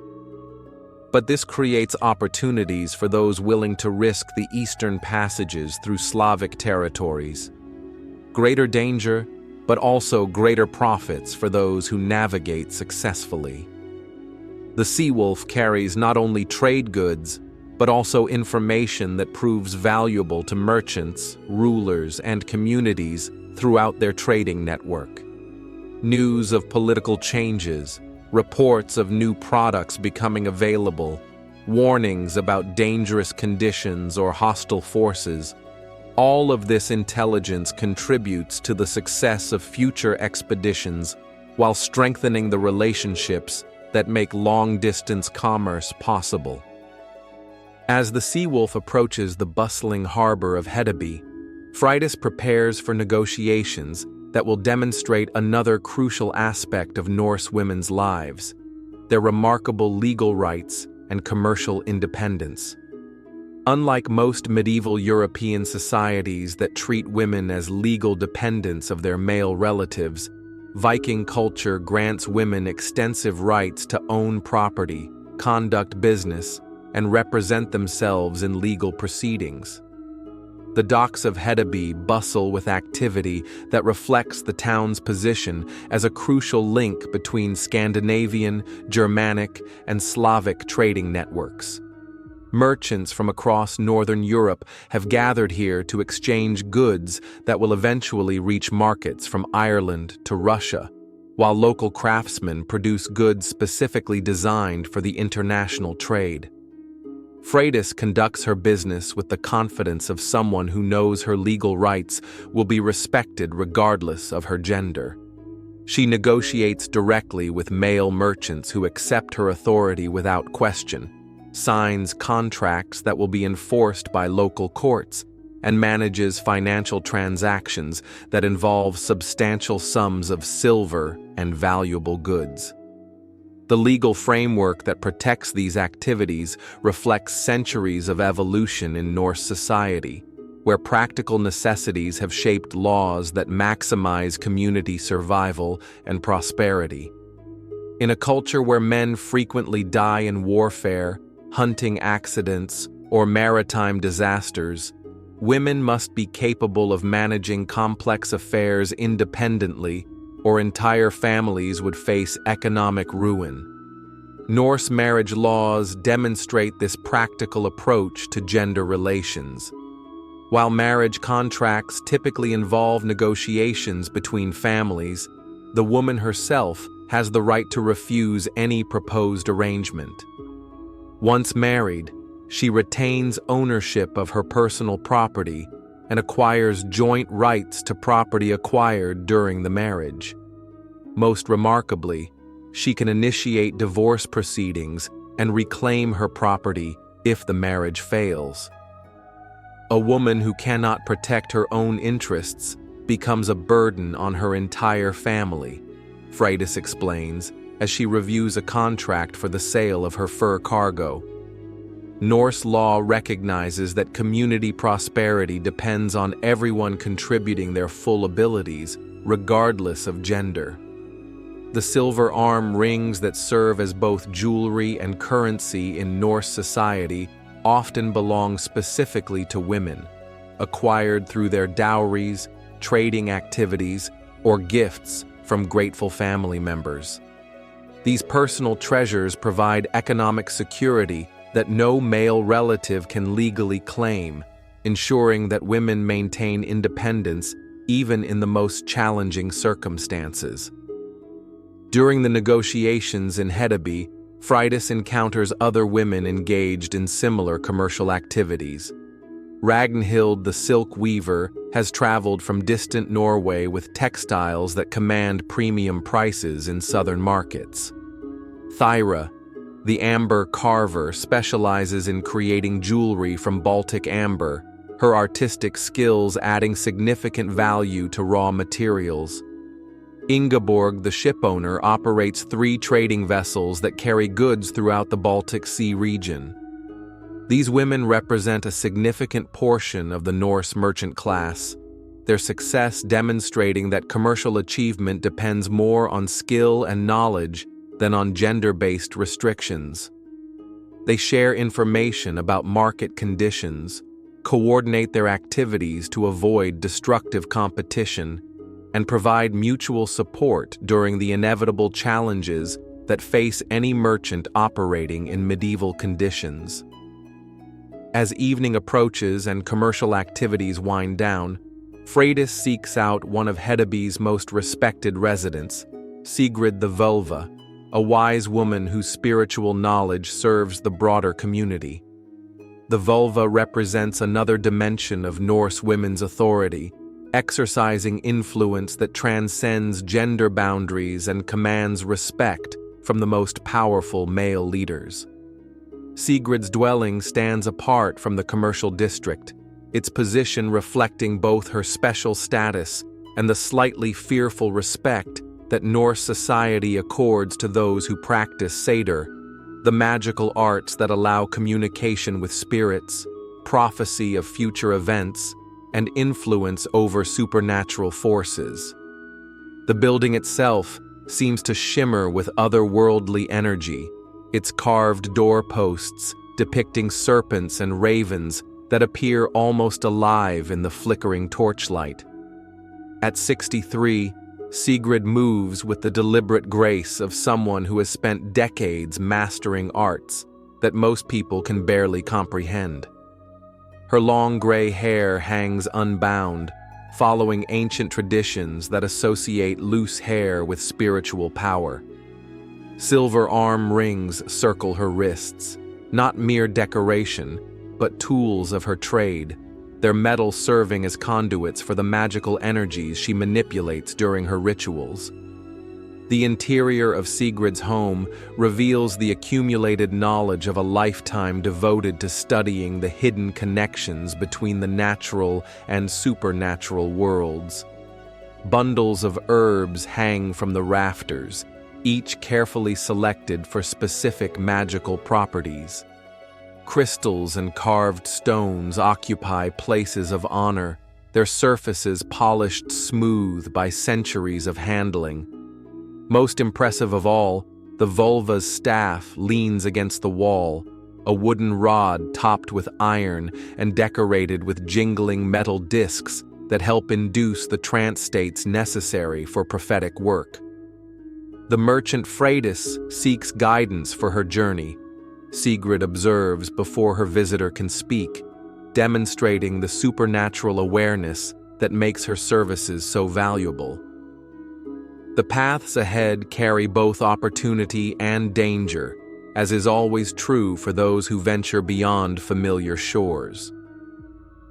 But this creates opportunities for those willing to risk the eastern passages through Slavic territories. Greater danger, but also greater profits for those who navigate successfully. The Seawolf carries not only trade goods, but also information that proves valuable to merchants, rulers, and communities throughout their trading network. News of political changes, reports of new products becoming available, warnings about dangerous conditions or hostile forces. All of this intelligence contributes to the success of future expeditions while strengthening the relationships that make long-distance commerce possible. As the Seawolf approaches the bustling harbor of Hedeby, Freydis prepares for negotiations that will demonstrate another crucial aspect of Norse women's lives: their remarkable legal rights and commercial independence. Unlike most medieval European societies that treat women as legal dependents of their male relatives, Viking culture grants women extensive rights to own property, conduct business, and represent themselves in legal proceedings. The docks of Hedeby bustle with activity that reflects the town's position as a crucial link between Scandinavian, Germanic, and Slavic trading networks. Merchants from across northern Europe have gathered here to exchange goods that will eventually reach markets from Ireland to Russia, while local craftsmen produce goods specifically designed for the international trade. Freydis conducts her business with the confidence of someone who knows her legal rights will be respected regardless of her gender. She negotiates directly with male merchants who accept her authority without question, signs contracts that will be enforced by local courts, and manages financial transactions that involve substantial sums of silver and valuable goods. The legal framework that protects these activities reflects centuries of evolution in Norse society, where practical necessities have shaped laws that maximize community survival and prosperity. In a culture where men frequently die in warfare, hunting accidents, or maritime disasters, women must be capable of managing complex affairs independently, or entire families would face economic ruin. Norse marriage laws demonstrate this practical approach to gender relations. While marriage contracts typically involve negotiations between families, the woman herself has the right to refuse any proposed arrangement. Once married, she retains ownership of her personal property and acquires joint rights to property acquired during the marriage. Most remarkably, she can initiate divorce proceedings and reclaim her property if the marriage fails. A woman who cannot protect her own interests becomes a burden on her entire family, Freydis explains as she reviews a contract for the sale of her fur cargo. Norse law recognizes that community prosperity depends on everyone contributing their full abilities, regardless of gender. The silver arm rings that serve as both jewelry and currency in Norse society often belong specifically to women, acquired through their dowries, trading activities, or gifts from grateful family members. These personal treasures provide economic security that no male relative can legally claim, ensuring that women maintain independence even in the most challenging circumstances. During the negotiations in Hedeby, Freydis encounters other women engaged in similar commercial activities. Ragnhild the silk weaver has traveled from distant Norway with textiles that command premium prices in southern markets. Thyra, the amber carver, specializes in creating jewelry from Baltic amber, her artistic skills adding significant value to raw materials. Ingeborg, the shipowner, operates 3 trading vessels that carry goods throughout the Baltic Sea region. These women represent a significant portion of the Norse merchant class, their success demonstrating that commercial achievement depends more on skill and knowledge than on gender-based restrictions. They share information about market conditions, coordinate their activities to avoid destructive competition, and provide mutual support during the inevitable challenges that face any merchant operating in medieval conditions. As evening approaches and commercial activities wind down, Freydis seeks out one of Hedeby's most respected residents, Sigrid the Völva, a wise woman whose spiritual knowledge serves the broader community. The Völva represents another dimension of Norse women's authority, exercising influence that transcends gender boundaries and commands respect from the most powerful male leaders. Sigrid's dwelling stands apart from the commercial district, its position reflecting both her special status and the slightly fearful respect that Norse society accords to those who practice Seder, the magical arts that allow communication with spirits, prophecy of future events, and influence over supernatural forces. The building itself seems to shimmer with otherworldly energy, its carved doorposts depicting serpents and ravens that appear almost alive in the flickering torchlight. At 63, Sigrid moves with the deliberate grace of someone who has spent decades mastering arts that most people can barely comprehend. Her long gray hair hangs unbound, following ancient traditions that associate loose hair with spiritual power. Silver arm rings circle her wrists, not mere decoration, but tools of her trade, their metal serving as conduits for the magical energies she manipulates during her rituals. The interior of Sigrid's home reveals the accumulated knowledge of a lifetime devoted to studying the hidden connections between the natural and supernatural worlds. Bundles of herbs hang from the rafters, each carefully selected for specific magical properties. Crystals and carved stones occupy places of honor, their surfaces polished smooth by centuries of handling. Most impressive of all, the völva's staff leans against the wall, a wooden rod topped with iron and decorated with jingling metal discs that help induce the trance states necessary for prophetic work. The merchant Freydis seeks guidance for her journey, Sigrid observes before her visitor can speak, demonstrating the supernatural awareness that makes her services so valuable. The paths ahead carry both opportunity and danger, as is always true for those who venture beyond familiar shores.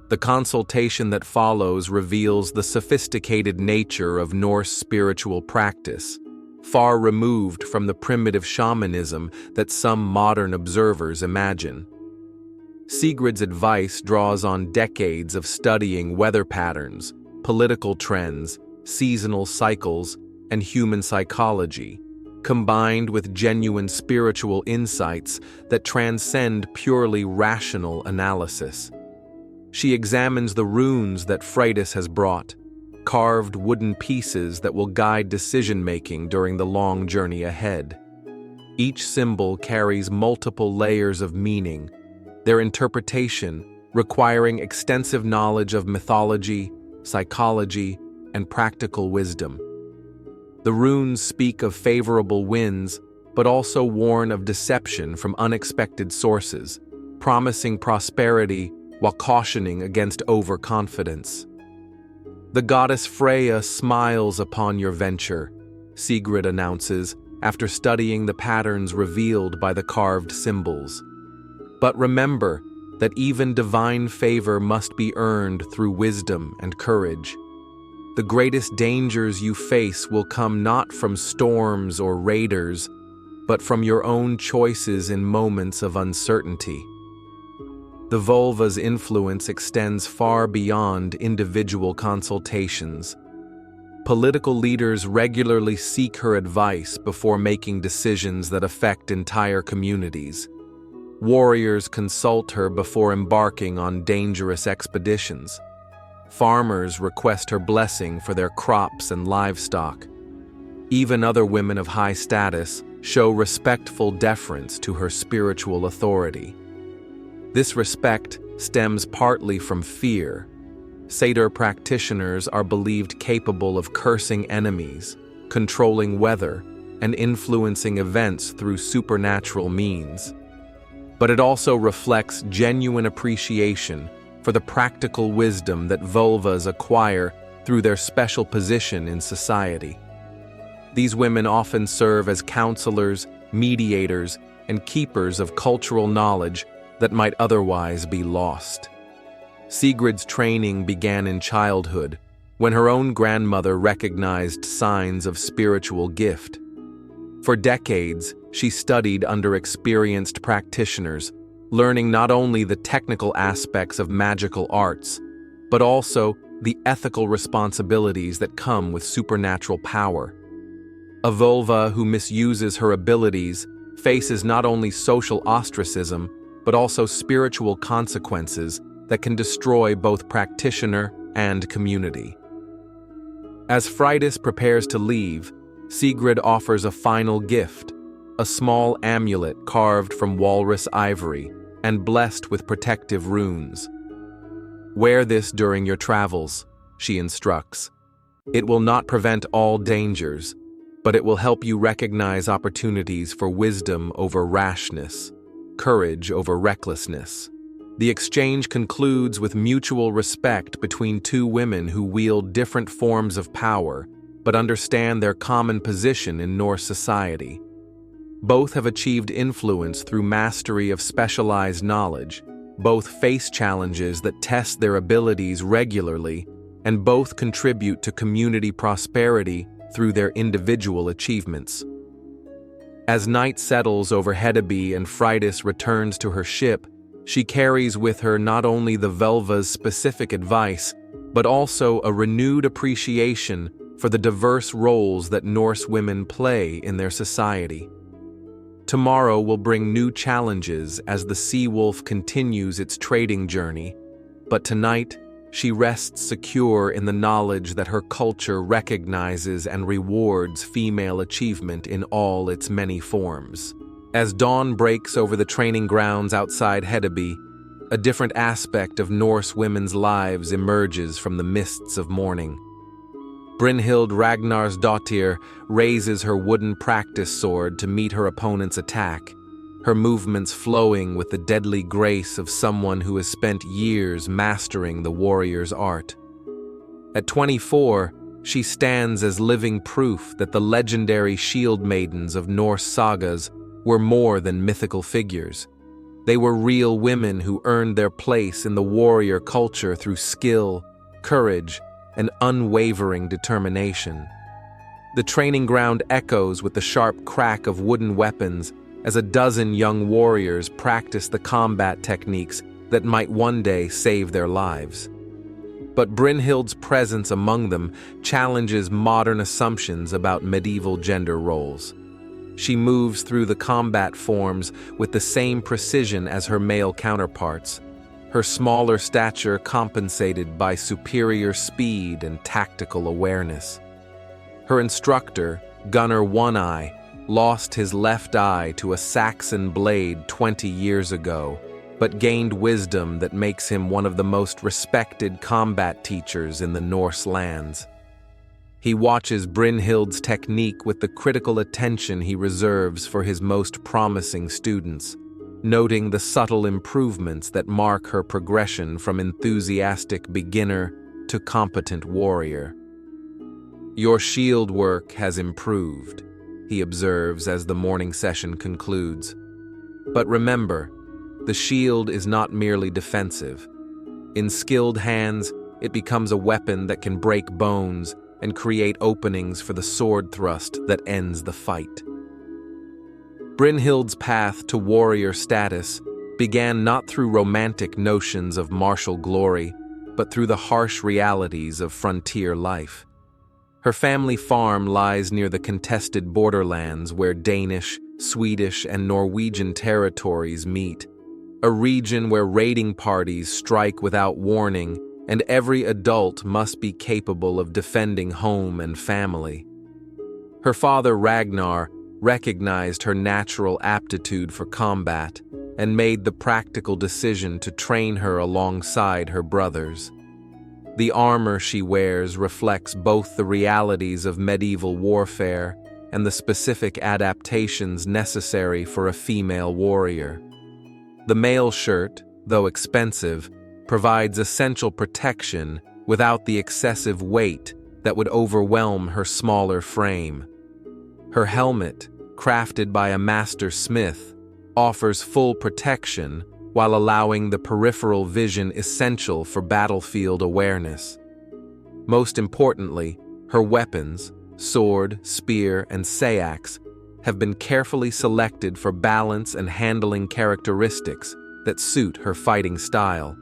The consultation that follows reveals the sophisticated nature of Norse spiritual practice, far removed from the primitive shamanism that some modern observers imagine. Sigrid's advice draws on decades of studying weather patterns, political trends, seasonal cycles, and human psychology, combined with genuine spiritual insights that transcend purely rational analysis. She examines the runes that Freydis has brought, carved wooden pieces that will guide decision-making during the long journey ahead. Each symbol carries multiple layers of meaning, their interpretation requiring extensive knowledge of mythology, psychology, and practical wisdom. The runes speak of favorable winds, but also warn of deception from unexpected sources, promising prosperity while cautioning against overconfidence. The goddess Freya smiles upon your venture, Sigrid announces after studying the patterns revealed by the carved symbols. But remember that even divine favor must be earned through wisdom and courage. The greatest dangers you face will come not from storms or raiders, but from your own choices in moments of uncertainty. The völva's influence extends far beyond individual consultations. Political leaders regularly seek her advice before making decisions that affect entire communities. Warriors consult her before embarking on dangerous expeditions. Farmers request her blessing for their crops and livestock. Even other women of high status show respectful deference to her spiritual authority. This respect stems partly from fear. Seder practitioners are believed capable of cursing enemies, controlling weather, and influencing events through supernatural means. But it also reflects genuine appreciation for the practical wisdom that völvas acquire through their special position in society. These women often serve as counselors, mediators, and keepers of cultural knowledge that might otherwise be lost. Sigrid's training began in childhood, when her own grandmother recognized signs of spiritual gift. For decades, she studied under experienced practitioners, learning not only the technical aspects of magical arts, but also the ethical responsibilities that come with supernatural power. A völva who misuses her abilities faces not only social ostracism, but also spiritual consequences that can destroy both practitioner and community. As Freydis prepares to leave, Sigrid offers a final gift, a small amulet carved from walrus ivory and blessed with protective runes. Wear this during your travels, she instructs. It will not prevent all dangers, but it will help you recognize opportunities for wisdom over rashness, courage over recklessness. The exchange concludes with mutual respect between two women who wield different forms of power, but understand their common position in Norse society. Both have achieved influence through mastery of specialized knowledge, both face challenges that test their abilities regularly, and both contribute to community prosperity through their individual achievements. As night settles over Hedeby and Freydis returns to her ship, she carries with her not only the völva's specific advice, but also a renewed appreciation for the diverse roles that Norse women play in their society. Tomorrow will bring new challenges as the sea wolf continues its trading journey, but tonight she rests secure in the knowledge that her culture recognizes and rewards female achievement in all its many forms. As dawn breaks over the training grounds outside Hedeby, a different aspect of Norse women's lives emerges from the mists of morning. Brynhild Ragnarsdottir raises her wooden practice sword to meet her opponent's attack, her movements flowing with the deadly grace of someone who has spent years mastering the warrior's art. At 24, she stands as living proof that the legendary Shieldmaidens of Norse sagas were more than mythical figures. They were real women who earned their place in the warrior culture through skill, courage, and unwavering determination. The training ground echoes with the sharp crack of wooden weapons as a dozen young warriors practice the combat techniques that might one day save their lives. But Brynhild's presence among them challenges modern assumptions about medieval gender roles. She moves through the combat forms with the same precision as her male counterparts, her smaller stature compensated by superior speed and tactical awareness. Her instructor, Gunnar One-Eye, lost his left eye to a Saxon blade 20 years ago, but gained wisdom that makes him one of the most respected combat teachers in the Norse lands. He watches Brynhild's technique with the critical attention he reserves for his most promising students, noting the subtle improvements that mark her progression from enthusiastic beginner to competent warrior. "Your shield work has improved," he observes as the morning session concludes. "But remember, the shield is not merely defensive. In skilled hands, it becomes a weapon that can break bones and create openings for the sword thrust that ends the fight." Brynhild's path to warrior status began not through romantic notions of martial glory, but through the harsh realities of frontier life. Her family farm lies near the contested borderlands where Danish, Swedish, and Norwegian territories meet, a region where raiding parties strike without warning, and every adult must be capable of defending home and family. Her father Ragnar recognized her natural aptitude for combat and made the practical decision to train her alongside her brothers. The armor she wears reflects both the realities of medieval warfare and the specific adaptations necessary for a female warrior. The mail shirt, though expensive, provides essential protection without the excessive weight that would overwhelm her smaller frame. Her helmet, crafted by a master smith, offers full protection while allowing the peripheral vision essential for battlefield awareness. Most importantly, her weapons, sword, spear, and sayax, have been carefully selected for balance and handling characteristics that suit her fighting style.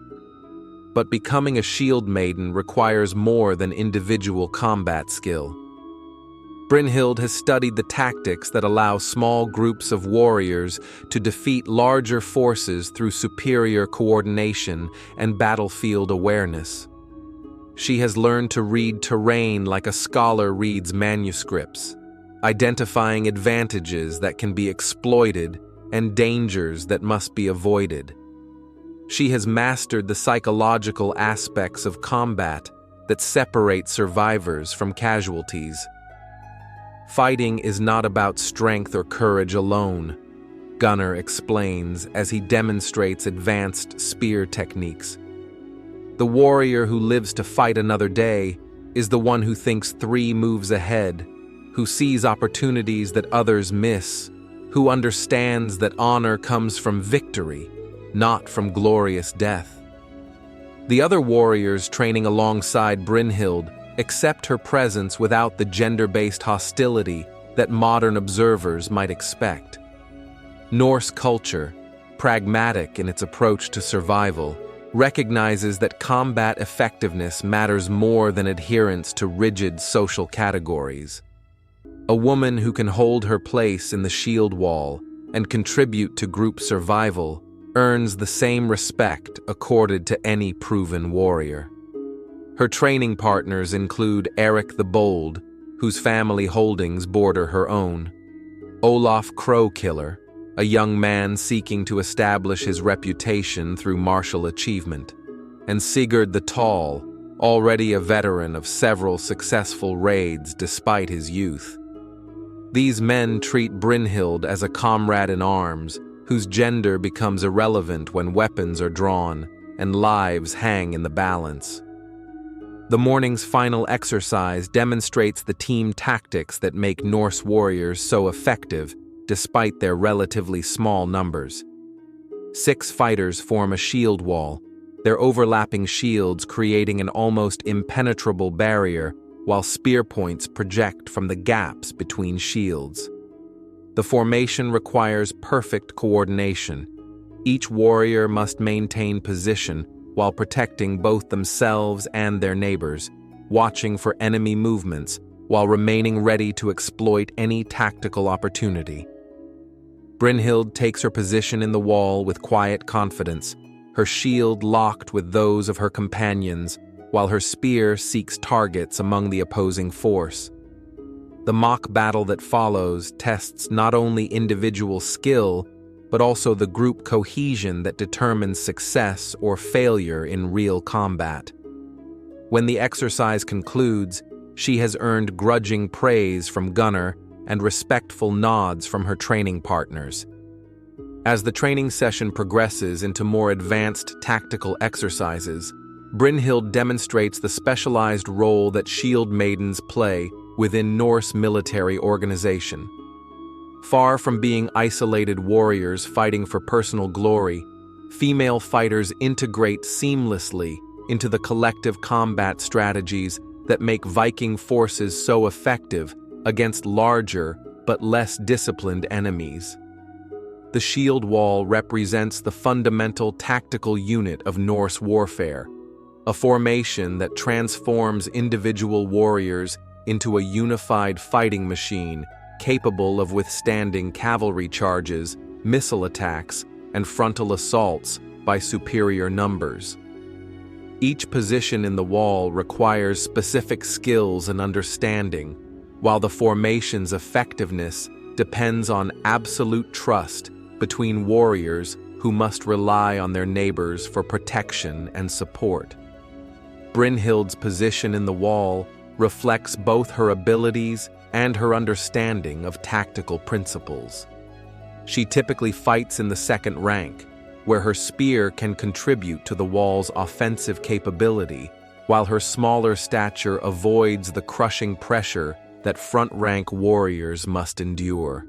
But becoming a shield maiden requires more than individual combat skill. Brynhild has studied the tactics that allow small groups of warriors to defeat larger forces through superior coordination and battlefield awareness. She has learned to read terrain like a scholar reads manuscripts, identifying advantages that can be exploited and dangers that must be avoided. She has mastered the psychological aspects of combat that separate survivors from casualties. Fighting is not about strength or courage alone, Gunnar explains as he demonstrates advanced spear techniques. The warrior who lives to fight another day is the one who thinks 3 moves ahead, who sees opportunities that others miss, who understands that honor comes from victory, not from glorious death. The other warriors training alongside Brynhild accept her presence without the gender-based hostility that modern observers might expect. Norse culture, pragmatic in its approach to survival, recognizes that combat effectiveness matters more than adherence to rigid social categories. A woman who can hold her place in the shield wall and contribute to group survival earns the same respect accorded to any proven warrior. Her training partners include Eric the Bold, whose family holdings border her own, Olaf Crowkiller, a young man seeking to establish his reputation through martial achievement, and Sigurd the Tall, already a veteran of several successful raids despite his youth. These men treat Brynhild as a comrade in arms, whose gender becomes irrelevant when weapons are drawn and lives hang in the balance. The morning's final exercise demonstrates the team tactics that make Norse warriors so effective despite their relatively small numbers. 6 fighters form a shield wall, their overlapping shields creating an almost impenetrable barrier while spear points project from the gaps between shields. The formation requires perfect coordination. Each warrior must maintain position while protecting both themselves and their neighbors, watching for enemy movements while remaining ready to exploit any tactical opportunity. Brynhild takes her position in the wall with quiet confidence, her shield locked with those of her companions, while her spear seeks targets among the opposing force. The mock battle that follows tests not only individual skill, but also the group cohesion that determines success or failure in real combat. When the exercise concludes, she has earned grudging praise from Gunnar and respectful nods from her training partners. As the training session progresses into more advanced tactical exercises, Brynhild demonstrates the specialized role that shield maidens play within Norse military organization. Far from being isolated warriors fighting for personal glory, female fighters integrate seamlessly into the collective combat strategies that make Viking forces so effective against larger but less disciplined enemies. The shield wall represents the fundamental tactical unit of Norse warfare, a formation that transforms individual warriors into a unified fighting machine capable of withstanding cavalry charges, missile attacks, and frontal assaults by superior numbers. Each position in the wall requires specific skills and understanding, while the formation's effectiveness depends on absolute trust between warriors who must rely on their neighbors for protection and support. Brynhild's position in the wall reflects both her abilities and her understanding of tactical principles. She typically fights in the second rank, where her spear can contribute to the wall's offensive capability, while her smaller stature avoids the crushing pressure that front-rank warriors must endure.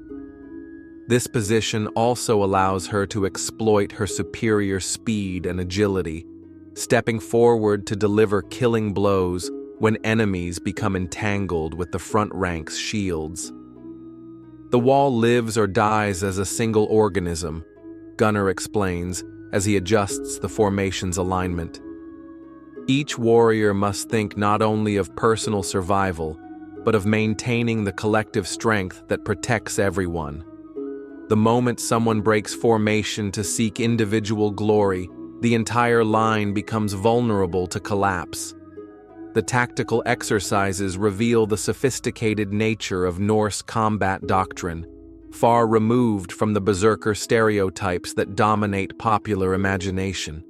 This position also allows her to exploit her superior speed and agility, stepping forward to deliver killing blows when enemies become entangled with the front rank's shields. The wall lives or dies as a single organism, Gunnar explains as he adjusts the formation's alignment. Each warrior must think not only of personal survival, but of maintaining the collective strength that protects everyone. The moment someone breaks formation to seek individual glory, the entire line becomes vulnerable to collapse. The tactical exercises reveal the sophisticated nature of Norse combat doctrine, far removed from the berserker stereotypes that dominate popular imagination.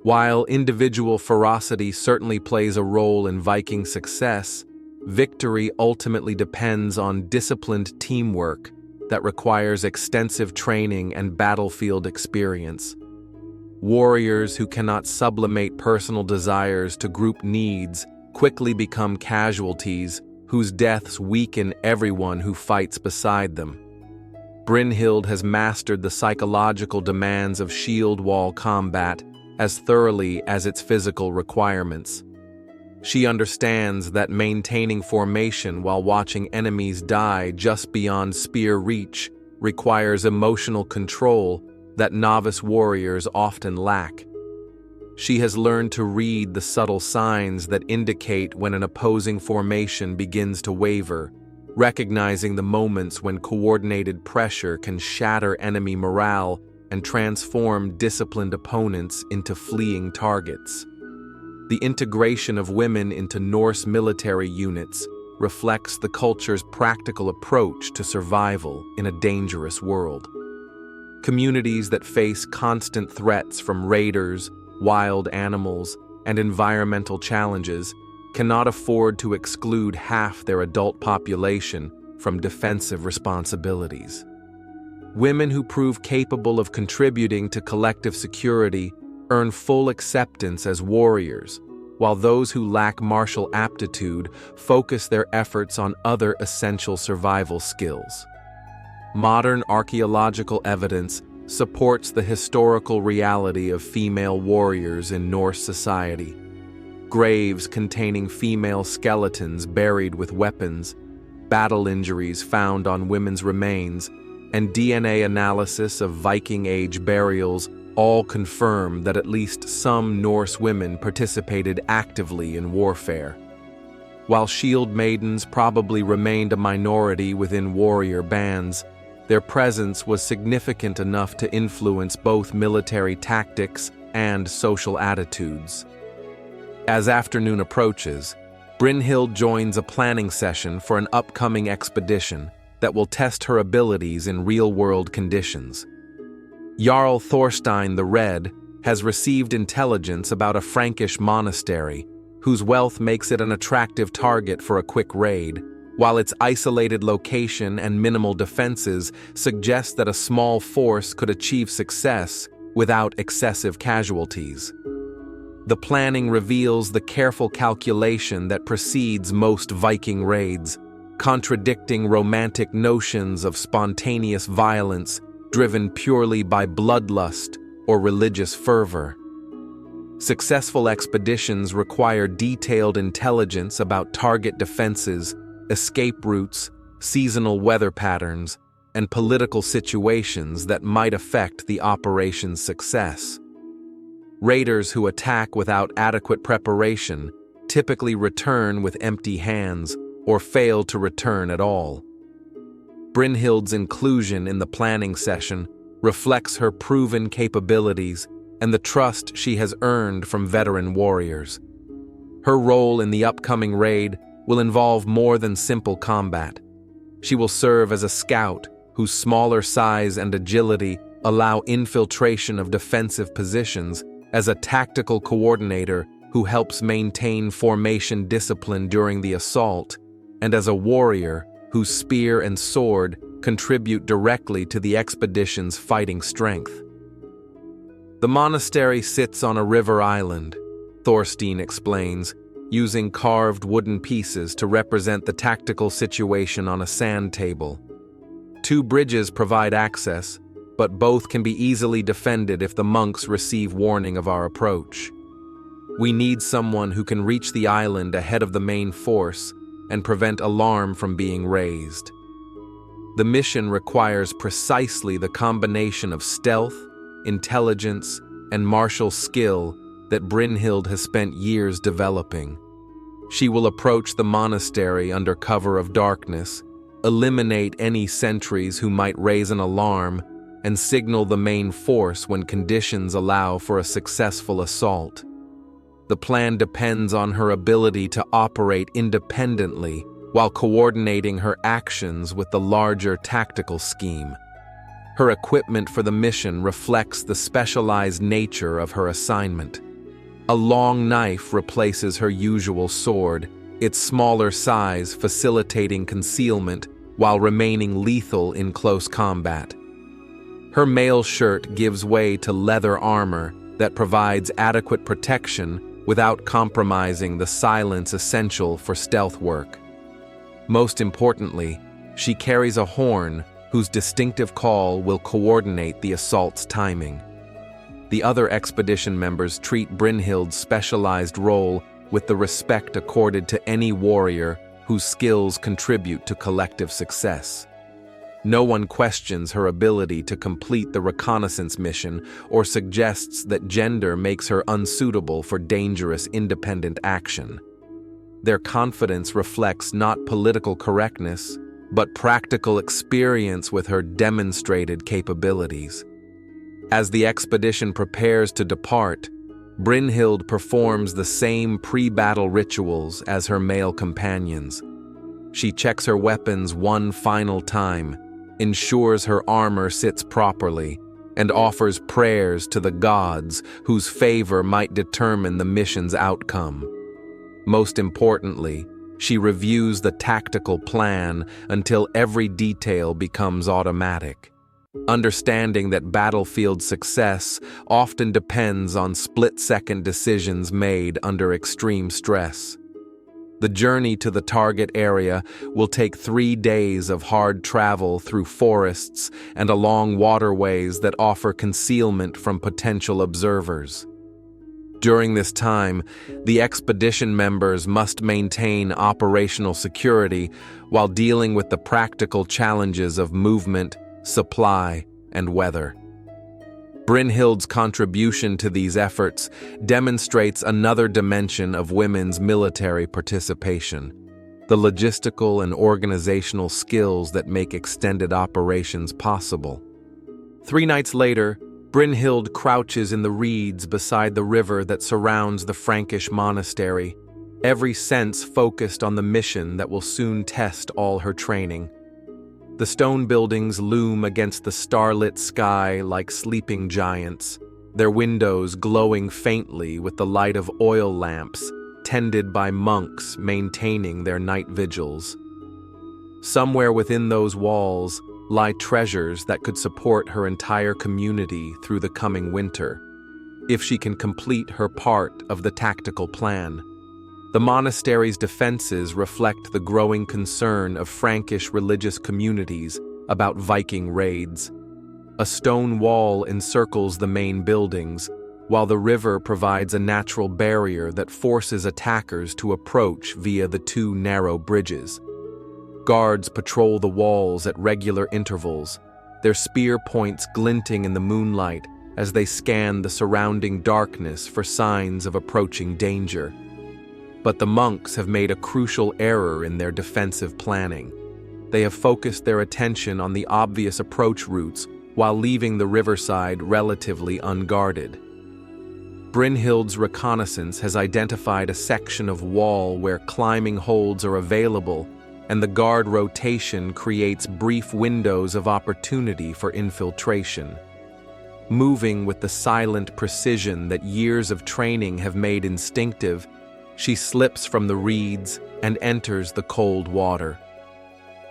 While individual ferocity certainly plays a role in Viking success, victory ultimately depends on disciplined teamwork that requires extensive training and battlefield experience. Warriors who cannot sublimate personal desires to group needs quickly become casualties whose deaths weaken everyone who fights beside them. Brynhild has mastered the psychological demands of shield wall combat as thoroughly as its physical requirements. She understands that maintaining formation while watching enemies die just beyond spear reach requires emotional control that novice warriors often lack. She has learned to read the subtle signs that indicate when an opposing formation begins to waver, recognizing the moments when coordinated pressure can shatter enemy morale and transform disciplined opponents into fleeing targets. The integration of women into Norse military units reflects the culture's practical approach to survival in a dangerous world. Communities that face constant threats from raiders, wild animals, and environmental challenges cannot afford to exclude half their adult population from defensive responsibilities. Women who prove capable of contributing to collective security earn full acceptance as warriors, while those who lack martial aptitude focus their efforts on other essential survival skills. Modern archaeological evidence supports the historical reality of female warriors in Norse society. Graves containing female skeletons buried with weapons, battle injuries found on women's remains, and DNA analysis of Viking-age burials all confirm that at least some Norse women participated actively in warfare. While Shieldmaidens probably remained a minority within warrior bands, their presence was significant enough to influence both military tactics and social attitudes. As afternoon approaches, Brynhild joins a planning session for an upcoming expedition that will test her abilities in real-world conditions. Jarl Thorstein the Red has received intelligence about a Frankish monastery whose wealth makes it an attractive target for a quick raid, while its isolated location and minimal defenses suggest that a small force could achieve success without excessive casualties. The planning reveals the careful calculation that precedes most Viking raids, contradicting romantic notions of spontaneous violence driven purely by bloodlust or religious fervor. Successful expeditions require detailed intelligence about target defenses, escape routes, seasonal weather patterns, and political situations that might affect the operation's success. Raiders who attack without adequate preparation typically return with empty hands or fail to return at all. Brynhild's inclusion in the planning session reflects her proven capabilities and the trust she has earned from veteran warriors. Her role in the upcoming raid will involve more than simple combat. She will serve as a scout whose smaller size and agility allow infiltration of defensive positions, as a tactical coordinator who helps maintain formation discipline during the assault, and as a warrior whose spear and sword contribute directly to the expedition's fighting strength. The monastery sits on a river island, Thorstein explains, using carved wooden pieces to represent the tactical situation on a sand table. 2 bridges provide access, but both can be easily defended if the monks receive warning of our approach. We need someone who can reach the island ahead of the main force and prevent alarm from being raised. The mission requires precisely the combination of stealth, intelligence, and martial skill that Brynhild has spent years developing. She will approach the monastery under cover of darkness, eliminate any sentries who might raise an alarm, and signal the main force when conditions allow for a successful assault. The plan depends on her ability to operate independently while coordinating her actions with the larger tactical scheme. Her equipment for the mission reflects the specialized nature of her assignment. A long knife replaces her usual sword, its smaller size facilitating concealment while remaining lethal in close combat. Her mail shirt gives way to leather armor that provides adequate protection without compromising the silence essential for stealth work. Most importantly, she carries a horn whose distinctive call will coordinate the assault's timing. The other expedition members treat Brynhild's specialized role with the respect accorded to any warrior whose skills contribute to collective success. No one questions her ability to complete the reconnaissance mission or suggests that gender makes her unsuitable for dangerous independent action. Their confidence reflects not political correctness, but practical experience with her demonstrated capabilities. As the expedition prepares to depart, Brynhild performs the same pre-battle rituals as her male companions. She checks her weapons one final time, ensures her armor sits properly, and offers prayers to the gods whose favor might determine the mission's outcome. Most importantly, she reviews the tactical plan until every detail becomes automatic. Understanding that battlefield success often depends on split-second decisions made under extreme stress. The journey to the target area will take 3 days of hard travel through forests and along waterways that offer concealment from potential observers. During this time, the expedition members must maintain operational security while dealing with the practical challenges of movement, supply, and weather. Brynhild's contribution to these efforts demonstrates another dimension of women's military participation: the logistical and organizational skills that make extended operations possible. 3 nights later, Brynhild crouches in the reeds beside the river that surrounds the Frankish monastery, every sense focused on the mission that will soon test all her training. The stone buildings loom against the starlit sky like sleeping giants, their windows glowing faintly with the light of oil lamps tended by monks maintaining their night vigils. Somewhere within those walls lie treasures that could support her entire community through the coming winter, if she can complete her part of the tactical plan. The monastery's defenses reflect the growing concern of Frankish religious communities about Viking raids. A stone wall encircles the main buildings, while the river provides a natural barrier that forces attackers to approach via the 2 narrow bridges. Guards patrol the walls at regular intervals, their spear points glinting in the moonlight as they scan the surrounding darkness for signs of approaching danger. But the monks have made a crucial error in their defensive planning. They have focused their attention on the obvious approach routes while leaving the riverside relatively unguarded. Brynhild's reconnaissance has identified a section of wall where climbing holds are available, and the guard rotation creates brief windows of opportunity for infiltration. Moving with the silent precision that years of training have made instinctive, she slips from the reeds and enters the cold water.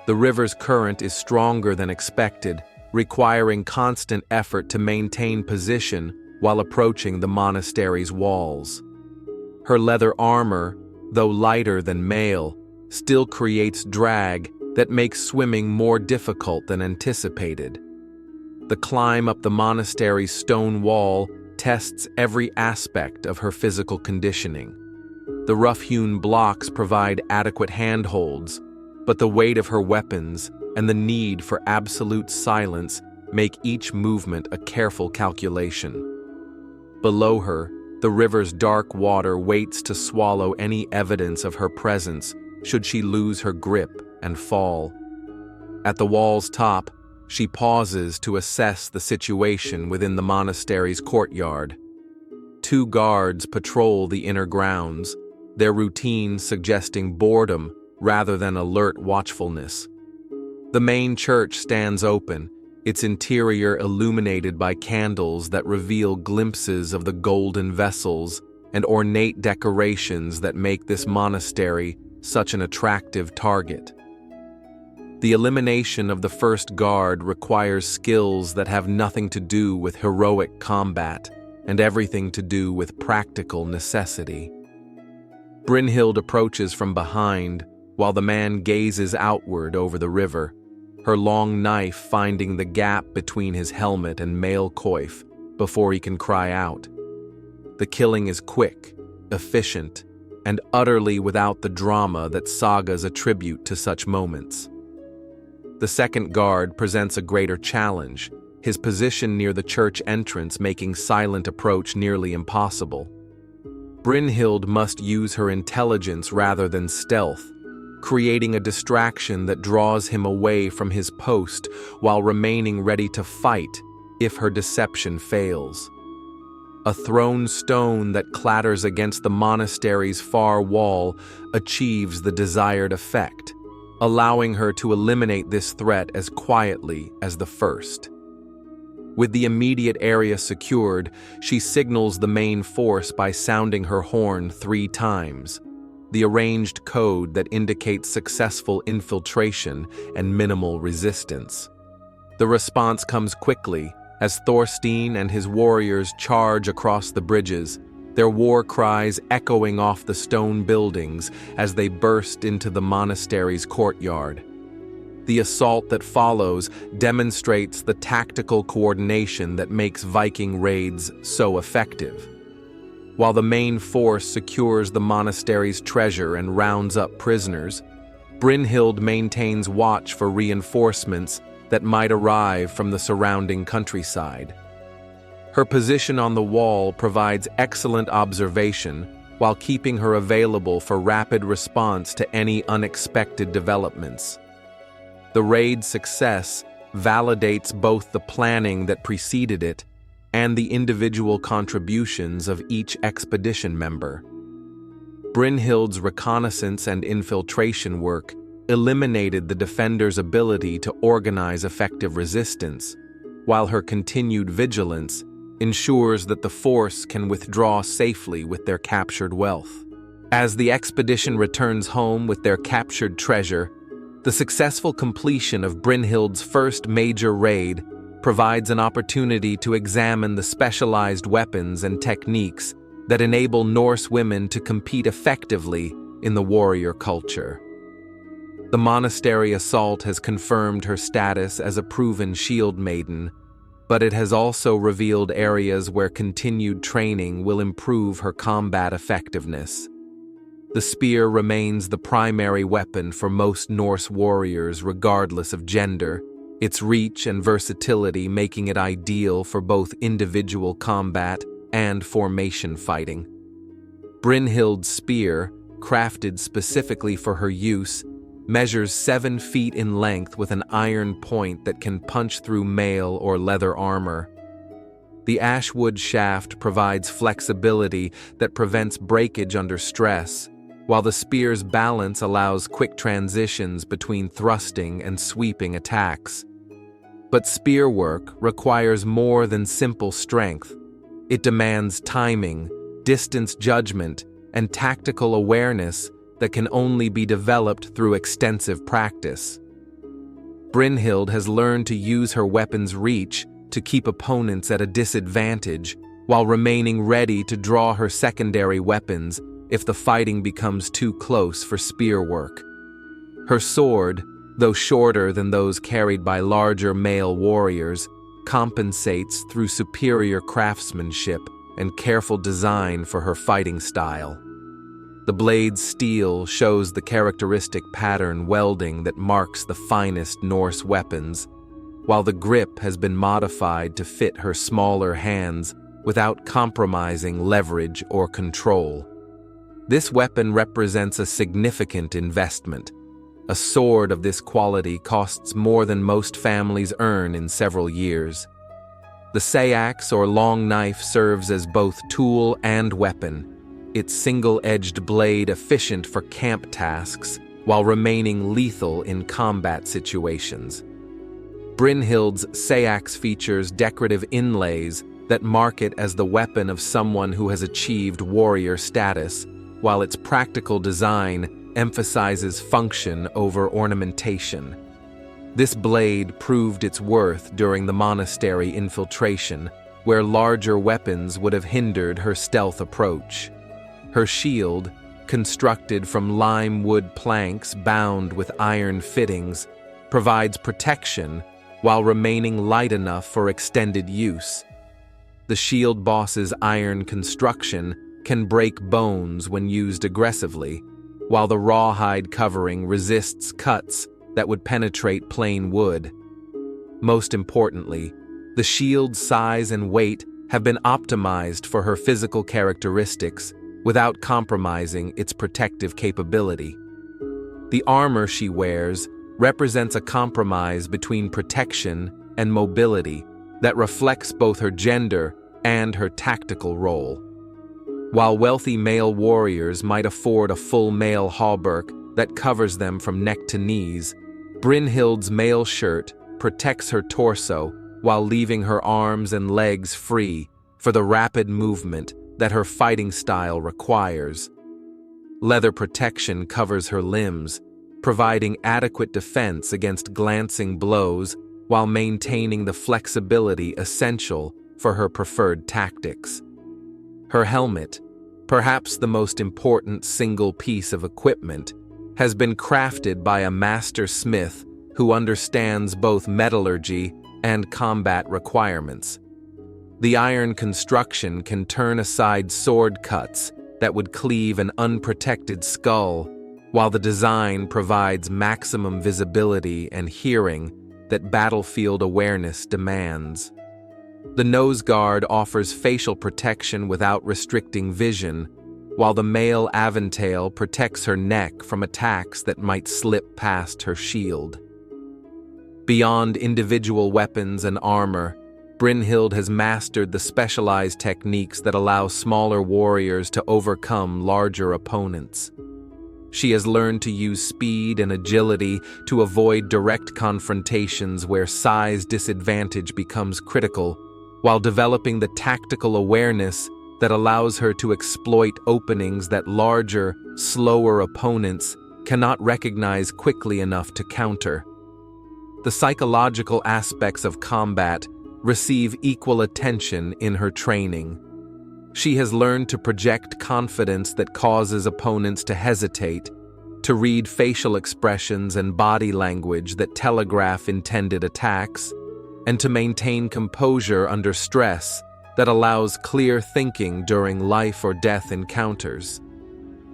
The river's current is stronger than expected, requiring constant effort to maintain position while approaching the monastery's walls. Her leather armor, though lighter than mail, still creates drag that makes swimming more difficult than anticipated. The climb up the monastery's stone wall tests every aspect of her physical conditioning. The rough-hewn blocks provide adequate handholds, but the weight of her weapons and the need for absolute silence make each movement a careful calculation. Below her, the river's dark water waits to swallow any evidence of her presence should she lose her grip and fall. At the wall's top, she pauses to assess the situation within the monastery's courtyard. 2 guards patrol the inner grounds, their routine suggesting boredom rather than alert watchfulness. The main church stands open, its interior illuminated by candles that reveal glimpses of the golden vessels and ornate decorations that make this monastery such an attractive target. The elimination of the first guard requires skills that have nothing to do with heroic combat and everything to do with practical necessity. Brynhild approaches from behind while the man gazes outward over the river, her long knife finding the gap between his helmet and mail coif before he can cry out. The killing is quick, efficient, and utterly without the drama that sagas attribute to such moments. The second guard presents a greater challenge, his position near the church entrance making silent approach nearly impossible. Brynhild must use her intelligence rather than stealth, creating a distraction that draws him away from his post while remaining ready to fight if her deception fails. A thrown stone that clatters against the monastery's far wall achieves the desired effect, allowing her to eliminate this threat as quietly as the first. With the immediate area secured, she signals the main force by sounding her horn 3 times, the arranged code that indicates successful infiltration and minimal resistance. The response comes quickly as Thorstein and his warriors charge across the bridges, their war cries echoing off the stone buildings as they burst into the monastery's courtyard. The assault that follows demonstrates the tactical coordination that makes Viking raids so effective. While the main force secures the monastery's treasure and rounds up prisoners, Brynhild maintains watch for reinforcements that might arrive from the surrounding countryside. Her position on the wall provides excellent observation while keeping her available for rapid response to any unexpected developments. The raid's success validates both the planning that preceded it and the individual contributions of each expedition member. Brynhild's reconnaissance and infiltration work eliminated the defenders' ability to organize effective resistance, while her continued vigilance ensures that the force can withdraw safely with their captured wealth. As the expedition returns home with their captured treasure, the successful completion of Brynhild's first major raid provides an opportunity to examine the specialized weapons and techniques that enable Norse women to compete effectively in the warrior culture. The monastery assault has confirmed her status as a proven shield maiden, but it has also revealed areas where continued training will improve her combat effectiveness. The spear remains the primary weapon for most Norse warriors regardless of gender, its reach and versatility making it ideal for both individual combat and formation fighting. Brynhild's spear, crafted specifically for her use, measures 7 feet in length with an iron point that can punch through mail or leather armor. The ashwood shaft provides flexibility that prevents breakage under stress, while the spear's balance allows quick transitions between thrusting and sweeping attacks. But spear work requires more than simple strength. It demands timing, distance judgment, and tactical awareness that can only be developed through extensive practice. Brynhild has learned to use her weapon's reach to keep opponents at a disadvantage while remaining ready to draw her secondary weapons if the fighting becomes too close for spear work. Her sword, though shorter than those carried by larger male warriors, compensates through superior craftsmanship and careful design for her fighting style. The blade's steel shows the characteristic pattern welding that marks the finest Norse weapons, while the grip has been modified to fit her smaller hands without compromising leverage or control. This weapon represents a significant investment. A sword of this quality costs more than most families earn in several years. The sayax or long knife serves as both tool and weapon, its single-edged blade efficient for camp tasks while remaining lethal in combat situations. Brynhild's sayax features decorative inlays that mark it as the weapon of someone who has achieved warrior status, while its practical design emphasizes function over ornamentation. This blade proved its worth during the monastery infiltration, where larger weapons would have hindered her stealth approach. Her shield, constructed from lime wood planks bound with iron fittings, provides protection while remaining light enough for extended use. The shield boss's iron construction can break bones when used aggressively, while the rawhide covering resists cuts that would penetrate plain wood. Most importantly, the shield's size and weight have been optimized for her physical characteristics without compromising its protective capability. The armor she wears represents a compromise between protection and mobility that reflects both her gender and her tactical role. While wealthy male warriors might afford a full mail hauberk that covers them from neck to knees, Brynhild's mail shirt protects her torso while leaving her arms and legs free for the rapid movement that her fighting style requires. Leather protection covers her limbs, providing adequate defense against glancing blows while maintaining the flexibility essential for her preferred tactics. Her helmet, perhaps the most important single piece of equipment, has been crafted by a master smith who understands both metallurgy and combat requirements. The iron construction can turn aside sword cuts that would cleave an unprotected skull, while the design provides maximum visibility and hearing that battlefield awareness demands. The nose guard offers facial protection without restricting vision, while the mail aventail protects her neck from attacks that might slip past her shield. Beyond individual weapons and armor, Brynhild has mastered the specialized techniques that allow smaller warriors to overcome larger opponents. She has learned to use speed and agility to avoid direct confrontations where size disadvantage becomes critical, while developing the tactical awareness that allows her to exploit openings that larger, slower opponents cannot recognize quickly enough to counter. The psychological aspects of combat receive equal attention in her training. She has learned to project confidence that causes opponents to hesitate, to read facial expressions and body language that telegraph intended attacks, and to maintain composure under stress that allows clear thinking during life or death encounters.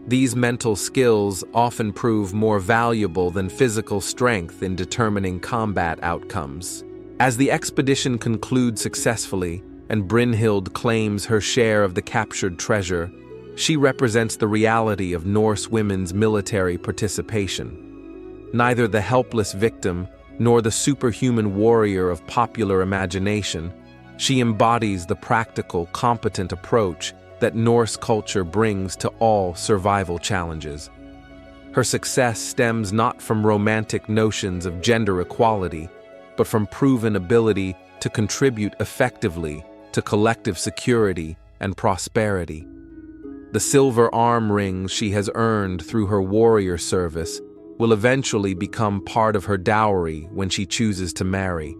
These mental skills often prove more valuable than physical strength in determining combat outcomes. As the expedition concludes successfully and Brynhild claims her share of the captured treasure, she represents the reality of Norse women's military participation. Neither the helpless victim nor the superhuman warrior of popular imagination, she embodies the practical, competent approach that Norse culture brings to all survival challenges. Her success stems not from romantic notions of gender equality, but from proven ability to contribute effectively to collective security and prosperity. The silver arm rings she has earned through her warrior service will eventually become part of her dowry when she chooses to marry,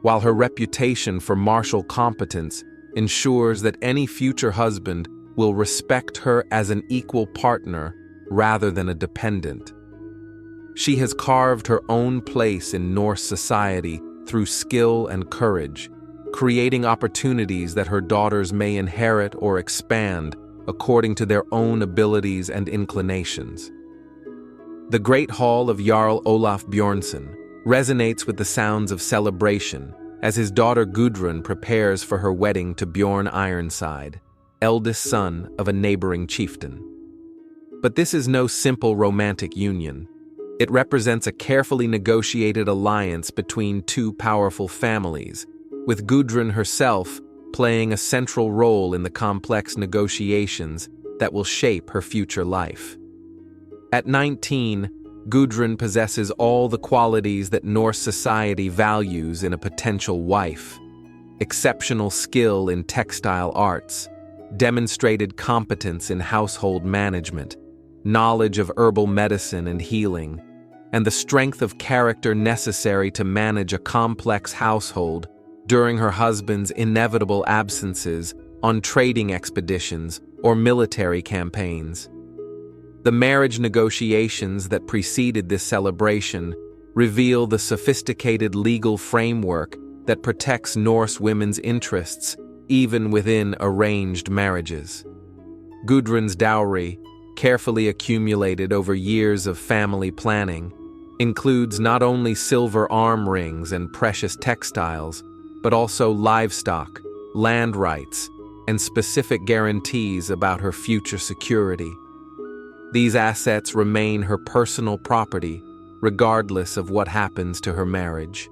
while her reputation for martial competence ensures that any future husband will respect her as an equal partner rather than a dependent. She has carved her own place in Norse society through skill and courage, creating opportunities that her daughters may inherit or expand according to their own abilities and inclinations. The Great Hall of Jarl Olaf Bjornsson resonates with the sounds of celebration as his daughter Gudrun prepares for her wedding to Bjorn Ironside, eldest son of a neighboring chieftain. But this is no simple romantic union. It represents a carefully negotiated alliance between two powerful families, with Gudrun herself playing a central role in the complex negotiations that will shape her future life. At 19, Gudrun possesses all the qualities that Norse society values in a potential wife: exceptional skill in textile arts, demonstrated competence in household management, knowledge of herbal medicine and healing, and the strength of character necessary to manage a complex household during her husband's inevitable absences on trading expeditions or military campaigns. The marriage negotiations that preceded this celebration reveal the sophisticated legal framework that protects Norse women's interests even within arranged marriages. Gudrun's dowry, carefully accumulated over years of family planning, includes not only silver arm rings and precious textiles, but also livestock, land rights, and specific guarantees about her future security. These assets remain her personal property, regardless of what happens to her marriage.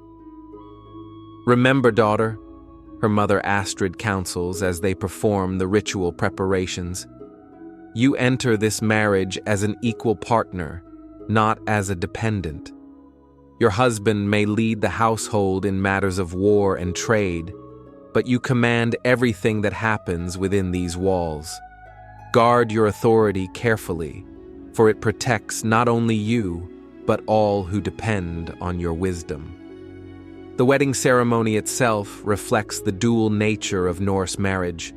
"Remember, daughter," her mother Astrid counsels as they perform the ritual preparations, "you enter this marriage as an equal partner, not as a dependent. Your husband may lead the household in matters of war and trade, but you command everything that happens within these walls. Guard your authority carefully, for it protects not only you, but all who depend on your wisdom." The wedding ceremony itself reflects the dual nature of Norse marriage,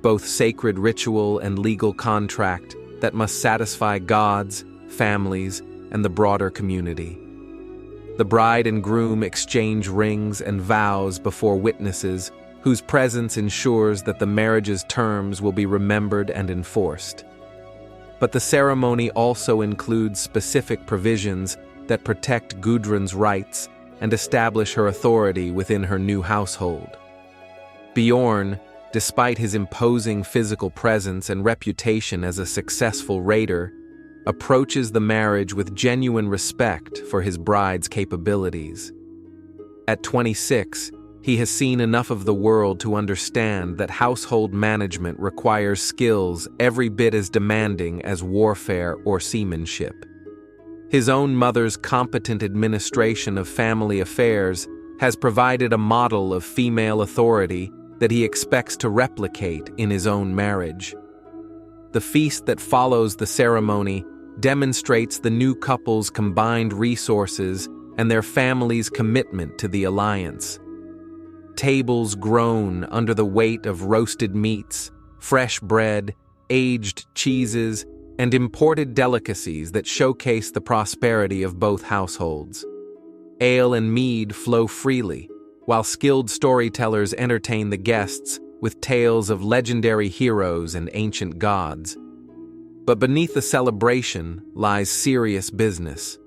both sacred ritual and legal contract that must satisfy gods, families, and the broader community. The bride and groom exchange rings and vows before witnesses whose presence ensures that the marriage's terms will be remembered and enforced. But the ceremony also includes specific provisions that protect Gudrun's rights and establish her authority within her new household. Bjorn, despite his imposing physical presence and reputation as a successful raider, approaches the marriage with genuine respect for his bride's capabilities. At 26, he has seen enough of the world to understand that household management requires skills every bit as demanding as warfare or seamanship. His own mother's competent administration of family affairs has provided a model of female authority that he expects to replicate in his own marriage. The feast that follows the ceremony demonstrates the new couple's combined resources and their family's commitment to the alliance. Tables groan under the weight of roasted meats, fresh bread, aged cheeses, and imported delicacies that showcase the prosperity of both households. Ale and mead flow freely, while skilled storytellers entertain the guests with tales of legendary heroes and ancient gods. But beneath the celebration lies serious business.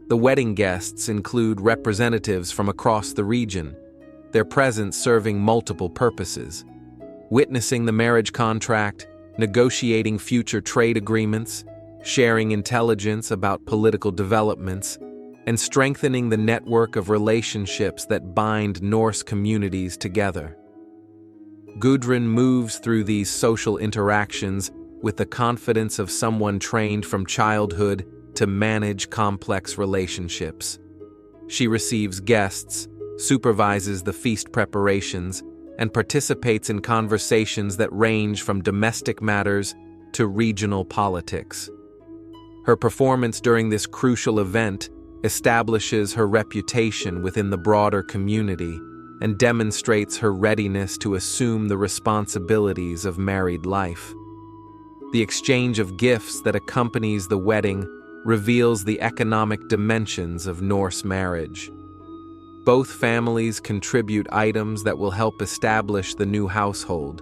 The wedding guests include representatives from across the region, their presence serving multiple purposes: witnessing the marriage contract, negotiating future trade agreements, sharing intelligence about political developments, and strengthening the network of relationships that bind Norse communities together. Gudrun moves through these social interactions with the confidence of someone trained from childhood to manage complex relationships. She receives guests, supervises the feast preparations, and participates in conversations that range from domestic matters to regional politics. Her performance during this crucial event establishes her reputation within the broader community and demonstrates her readiness to assume the responsibilities of married life. The exchange of gifts that accompanies the wedding reveals the economic dimensions of Norse marriage. Both families contribute items that will help establish the new household: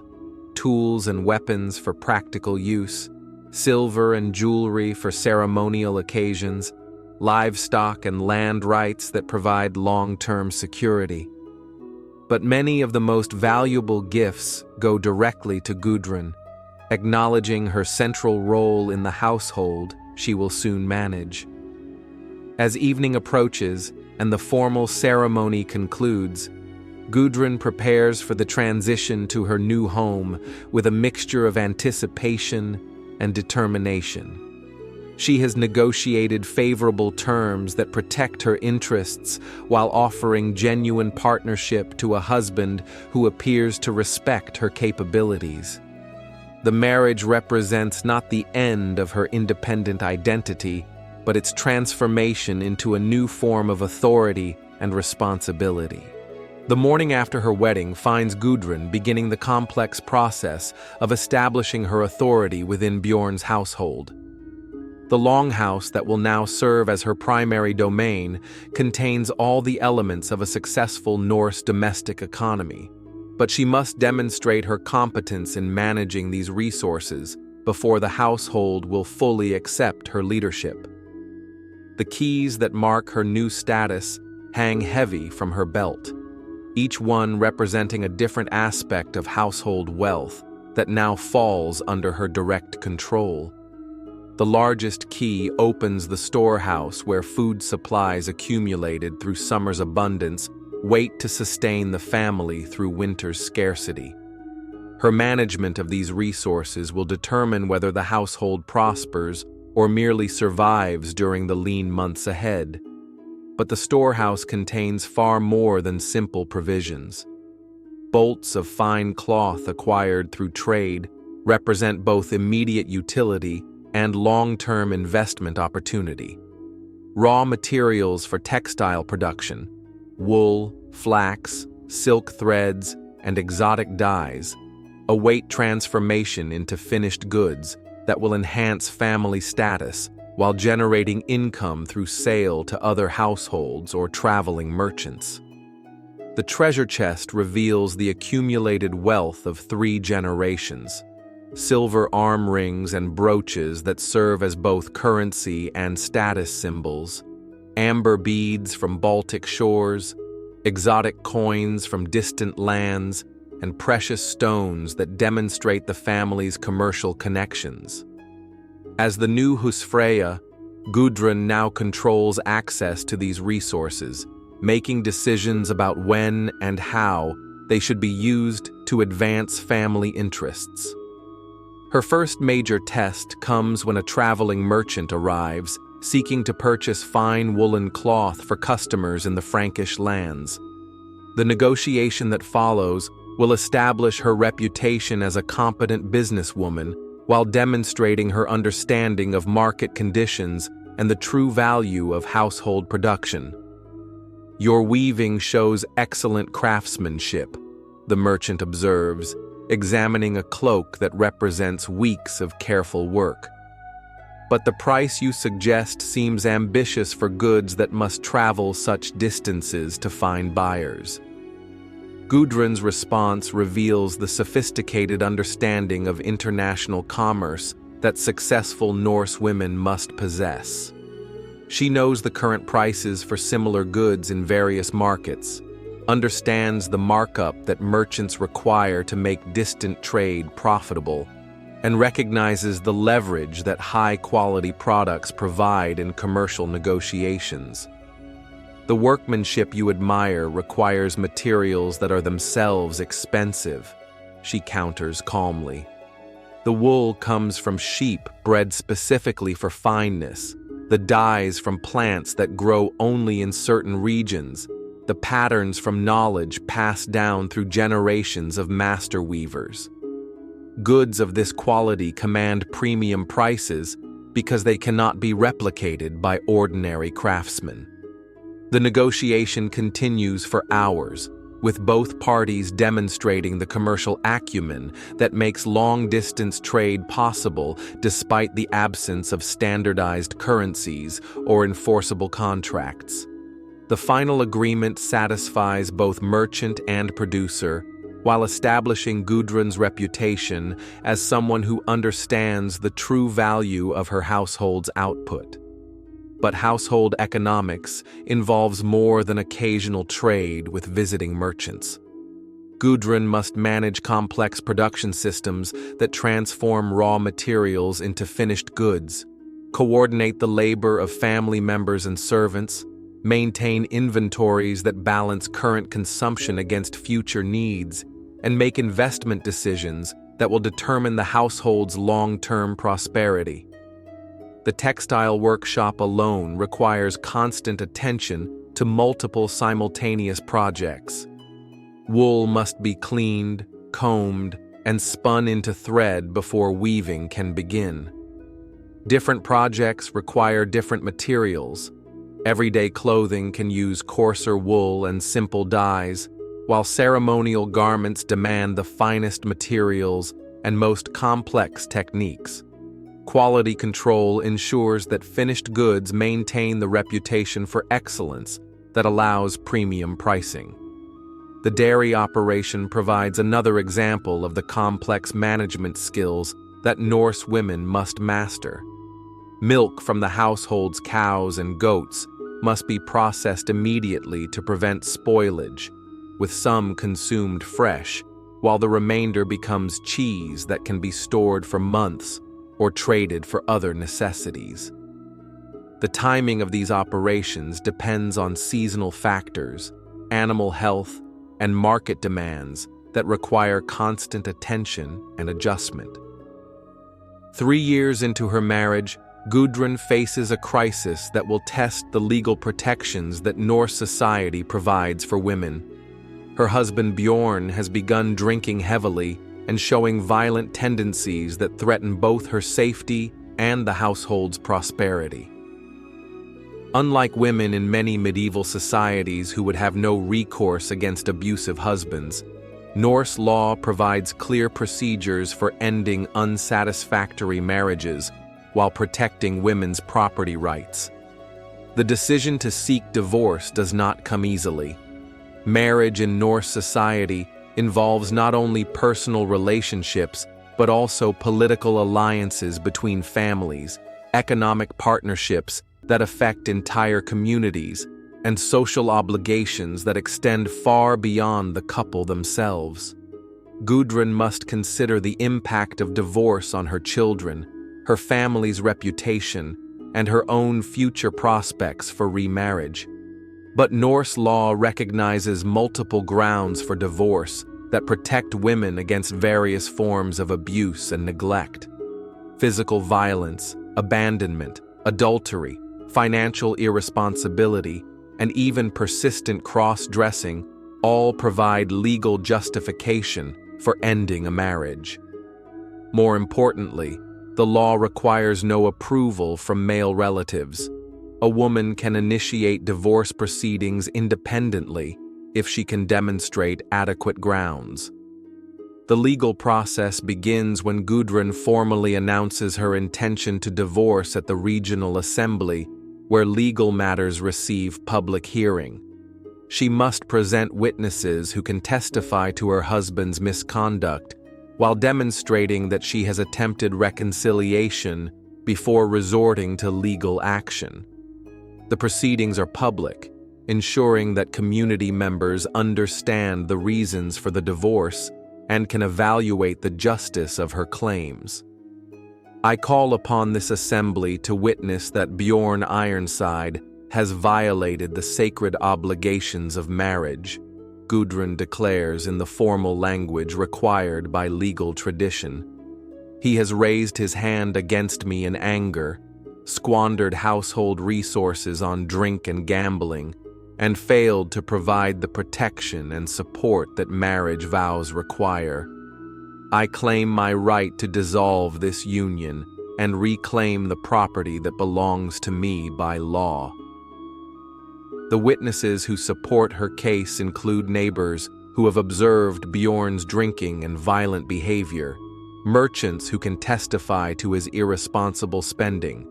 tools and weapons for practical use, silver and jewelry for ceremonial occasions, livestock and land rights that provide long-term security. But many of the most valuable gifts go directly to Gudrun, acknowledging her central role in the household she will soon manage. As evening approaches and the formal ceremony concludes, Gudrun prepares for the transition to her new home with a mixture of anticipation and determination. She has negotiated favorable terms that protect her interests while offering genuine partnership to a husband who appears to respect her capabilities. The marriage represents not the end of her independent identity, but its transformation into a new form of authority and responsibility. The morning after her wedding finds Gudrun beginning the complex process of establishing her authority within Bjorn's household. The Longhouse that will now serve as her primary domain contains all the elements of a successful Norse domestic economy, but she must demonstrate her competence in managing these resources before the household will fully accept her leadership. The keys that mark her new status hang heavy from her belt, each one representing a different aspect of household wealth that now falls under her direct control. The largest key opens the storehouse where food supplies accumulated through summer's abundance wait to sustain the family through winter's scarcity. Her management of these resources will determine whether the household prospers or merely survives during the lean months ahead. But the storehouse contains far more than simple provisions. Bolts of fine cloth acquired through trade represent both immediate utility and long-term investment opportunity. Raw materials for textile production, wool, flax, silk threads, and exotic dyes, await transformation into finished goods that will enhance family status while generating income through sale to other households or traveling merchants. The treasure chest reveals the accumulated wealth of 3 generations: silver arm rings and brooches that serve as both currency and status symbols, amber beads from Baltic shores, exotic coins from distant lands, and precious stones that demonstrate the family's commercial connections. As the new Husfreyja, Gudrun now controls access to these resources, making decisions about when and how they should be used to advance family interests. Her first major test comes when a traveling merchant arrives, seeking to purchase fine woolen cloth for customers in the Frankish lands. The negotiation that follows will establish her reputation as a competent businesswoman while demonstrating her understanding of market conditions and the true value of household production. "Your weaving shows excellent craftsmanship," the merchant observes, examining a cloak that represents weeks of careful work. "But the price you suggest seems ambitious for goods that must travel such distances to find buyers." Gudrun's response reveals the sophisticated understanding of international commerce that successful Norse women must possess. She knows the current prices for similar goods in various markets, understands the markup that merchants require to make distant trade profitable, and recognizes the leverage that high-quality products provide in commercial negotiations. "The workmanship you admire requires materials that are themselves expensive," she counters calmly. "The wool comes from sheep bred specifically for fineness, the dyes from plants that grow only in certain regions, the patterns from knowledge passed down through generations of master weavers. Goods of this quality command premium prices because they cannot be replicated by ordinary craftsmen." The negotiation continues for hours, with both parties demonstrating the commercial acumen that makes long-distance trade possible despite the absence of standardized currencies or enforceable contracts. The final agreement satisfies both merchant and producer, while establishing Gudrun's reputation as someone who understands the true value of her household's output. But household economics involves more than occasional trade with visiting merchants. Gudrun must manage complex production systems that transform raw materials into finished goods, coordinate the labor of family members and servants, maintain inventories that balance current consumption against future needs, and make investment decisions that will determine the household's long-term prosperity. The textile workshop alone requires constant attention to multiple simultaneous projects. Wool must be cleaned, combed, and spun into thread before weaving can begin. Different projects require different materials. Everyday clothing can use coarser wool and simple dyes, while ceremonial garments demand the finest materials and most complex techniques. Quality control ensures that finished goods maintain the reputation for excellence that allows premium pricing. The dairy operation provides another example of the complex management skills that Norse women must master. Milk from the household's cows and goats must be processed immediately to prevent spoilage, with some consumed fresh, while the remainder becomes cheese that can be stored for months or traded for other necessities. The timing of these operations depends on seasonal factors, animal health, and market demands that require constant attention and adjustment. 3 years into her marriage, Gudrun faces a crisis that will test the legal protections that Norse society provides for women. Her husband Bjorn has begun drinking heavily and showing violent tendencies that threaten both her safety and the household's prosperity. Unlike women in many medieval societies who would have no recourse against abusive husbands, Norse law provides clear procedures for ending unsatisfactory marriages while protecting women's property rights. The decision to seek divorce does not come easily. Marriage in Norse society involves not only personal relationships, but also political alliances between families, economic partnerships that affect entire communities, and social obligations that extend far beyond the couple themselves. Gudrun must consider the impact of divorce on her children, her family's reputation, and her own future prospects for remarriage. But Norse law recognizes multiple grounds for divorce that protect women against various forms of abuse and neglect. Physical violence, abandonment, adultery, financial irresponsibility, and even persistent cross-dressing all provide legal justification for ending a marriage. More importantly, the law requires no approval from male relatives. A woman can initiate divorce proceedings independently if she can demonstrate adequate grounds. The legal process begins when Gudrun formally announces her intention to divorce at the regional assembly, where legal matters receive public hearing. She must present witnesses who can testify to her husband's misconduct, while demonstrating that she has attempted reconciliation before resorting to legal action. The proceedings are public, ensuring that community members understand the reasons for the divorce and can evaluate the justice of her claims. I call upon this assembly to witness that Bjorn Ironside has violated the sacred obligations of marriage, Gudrun declares in the formal language required by legal tradition. He has raised his hand against me in anger, squandered household resources on drink and gambling, and failed to provide the protection and support that marriage vows require. I claim my right to dissolve this union and reclaim the property that belongs to me by law. The witnesses who support her case include neighbors who have observed Bjorn's drinking and violent behavior, merchants who can testify to his irresponsible spending,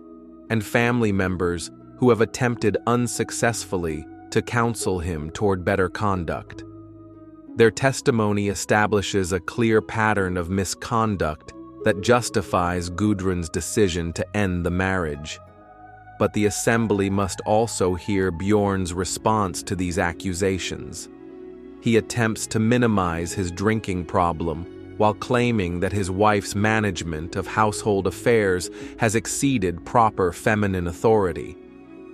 and family members who have attempted unsuccessfully to counsel him toward better conduct. Their testimony establishes a clear pattern of misconduct that justifies Gudrun's decision to end the marriage. But the assembly must also hear Bjorn's response to these accusations. He attempts to minimize his drinking problem while claiming that his wife's management of household affairs has exceeded proper feminine authority.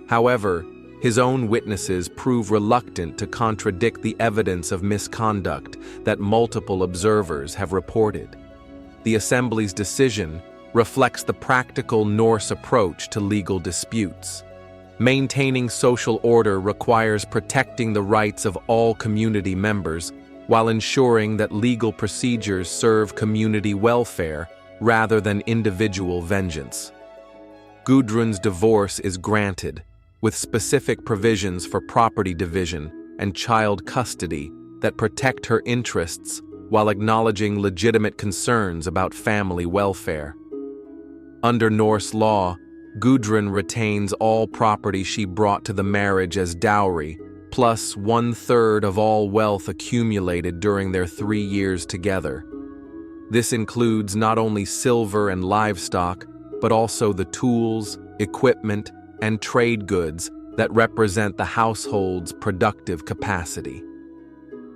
However, his own witnesses prove reluctant to contradict the evidence of misconduct that multiple observers have reported. The assembly's decision reflects the practical Norse approach to legal disputes. Maintaining social order requires protecting the rights of all community members while ensuring that legal procedures serve community welfare rather than individual vengeance. Gudrun's divorce is granted, with specific provisions for property division and child custody that protect her interests while acknowledging legitimate concerns about family welfare. Under Norse law, Gudrun retains all property she brought to the marriage as dowry, plus 1/3 of all wealth accumulated during their 3 years together. This includes not only silver and livestock, but also the tools, equipment, and trade goods that represent the household's productive capacity.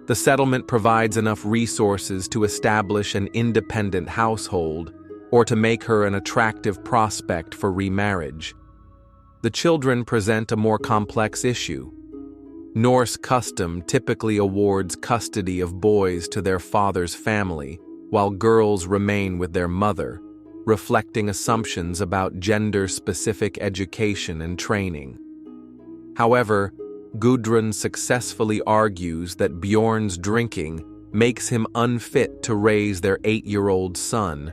The settlement provides enough resources to establish an independent household or to make her an attractive prospect for remarriage. The children present a more complex issue. Norse custom typically awards custody of boys to their father's family, while girls remain with their mother, reflecting assumptions about gender-specific education and training. However, Gudrun successfully argues that Bjorn's drinking makes him unfit to raise their 8-year-old son,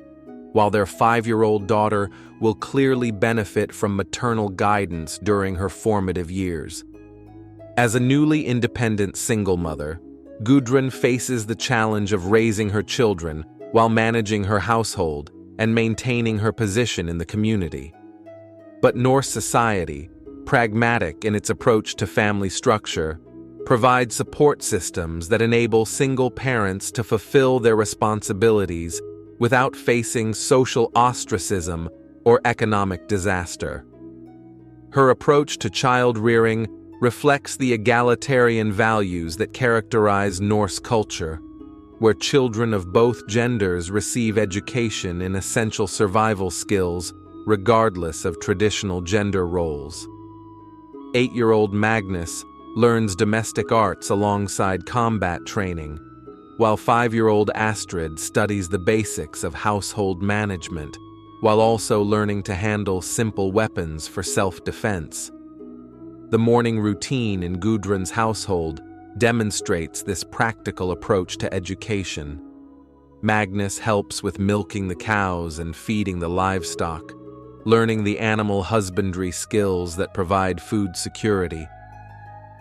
while their 5-year-old daughter will clearly benefit from maternal guidance during her formative years. As a newly independent single mother, Gudrun faces the challenge of raising her children while managing her household and maintaining her position in the community. But Norse society, pragmatic in its approach to family structure, provides support systems that enable single parents to fulfill their responsibilities without facing social ostracism or economic disaster. Her approach to child rearing reflects the egalitarian values that characterize Norse culture, where children of both genders receive education in essential survival skills regardless of traditional gender roles. 8-year-old Magnus learns domestic arts alongside combat training, while 5-year-old Astrid studies the basics of household management, while also learning to handle simple weapons for self-defense. The morning routine in Gudrun's household demonstrates this practical approach to education. Magnus helps with milking the cows and feeding the livestock, learning the animal husbandry skills that provide food security.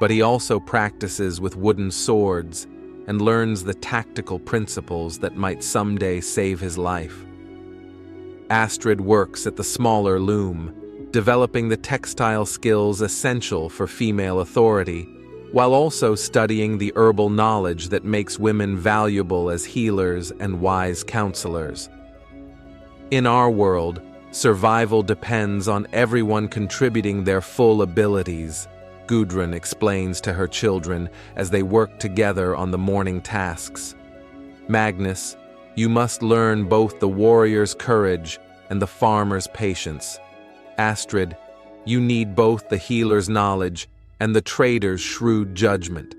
But he also practices with wooden swords and learns the tactical principles that might someday save his life. Astrid works at the smaller loom, developing the textile skills essential for female authority, while also studying the herbal knowledge that makes women valuable as healers and wise counselors. In our world, survival depends on everyone contributing their full abilities, Gudrun explains to her children as they work together on the morning tasks. Magnus, you must learn both the warrior's courage and the farmer's patience. Astrid, you need both the healer's knowledge and the trader's shrewd judgment.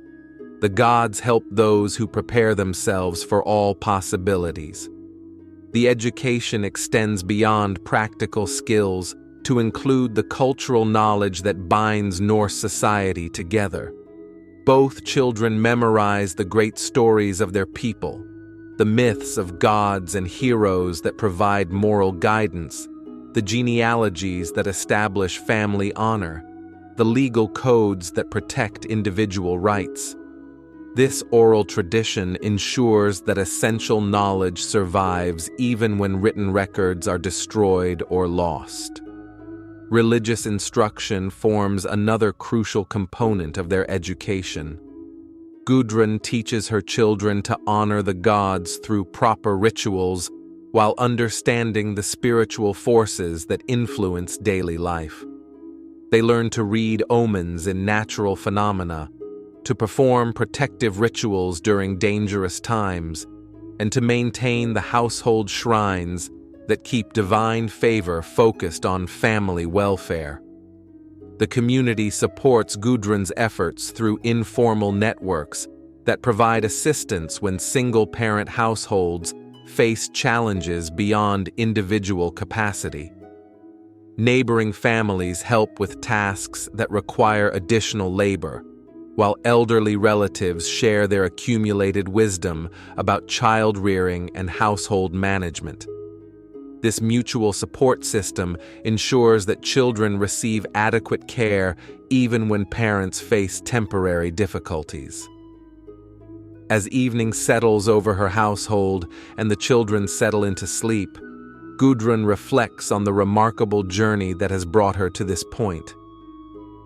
The gods help those who prepare themselves for all possibilities. The education extends beyond practical skills to include the cultural knowledge that binds Norse society together. Both children memorize the great stories of their people, the myths of gods and heroes that provide moral guidance, the genealogies that establish family honor, the legal codes that protect individual rights. This oral tradition ensures that essential knowledge survives even when written records are destroyed or lost. Religious instruction forms another crucial component of their education. Gudrun teaches her children to honor the gods through proper rituals while understanding the spiritual forces that influence daily life. They learn to read omens in natural phenomena, to perform protective rituals during dangerous times, and to maintain the household shrines that keep divine favor focused on family welfare. The community supports Gudrun's efforts through informal networks that provide assistance when single-parent households face challenges beyond individual capacity. Neighboring families help with tasks that require additional labor, while elderly relatives share their accumulated wisdom about child rearing and household management. This mutual support system ensures that children receive adequate care even when parents face temporary difficulties. As evening settles over her household and the children settle into sleep, Gudrun reflects on the remarkable journey that has brought her to this point.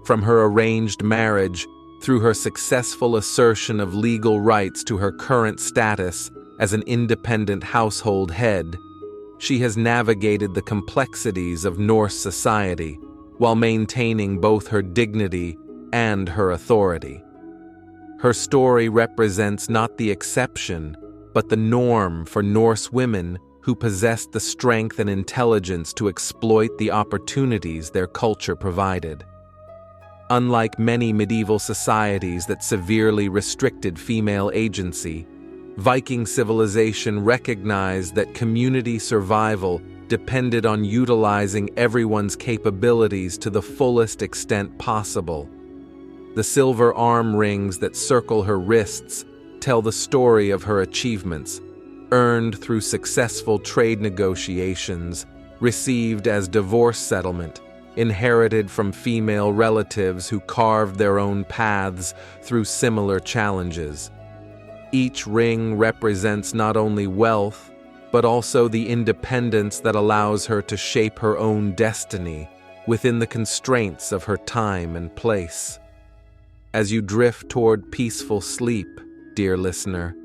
From her arranged marriage, through her successful assertion of legal rights to her current status as an independent household head, she has navigated the complexities of Norse society while maintaining both her dignity and her authority. Her story represents not the exception, but the norm for Norse women who possessed the strength and intelligence to exploit the opportunities their culture provided. Unlike many medieval societies that severely restricted female agency, Viking civilization recognized that community survival depended on utilizing everyone's capabilities to the fullest extent possible. The silver arm rings that circle her wrists tell the story of her achievements, earned through successful trade negotiations, received as divorce settlement, inherited from female relatives who carved their own paths through similar challenges. Each ring represents not only wealth, but also the independence that allows her to shape her own destiny within the constraints of her time and place. As you drift toward peaceful sleep, dear listener,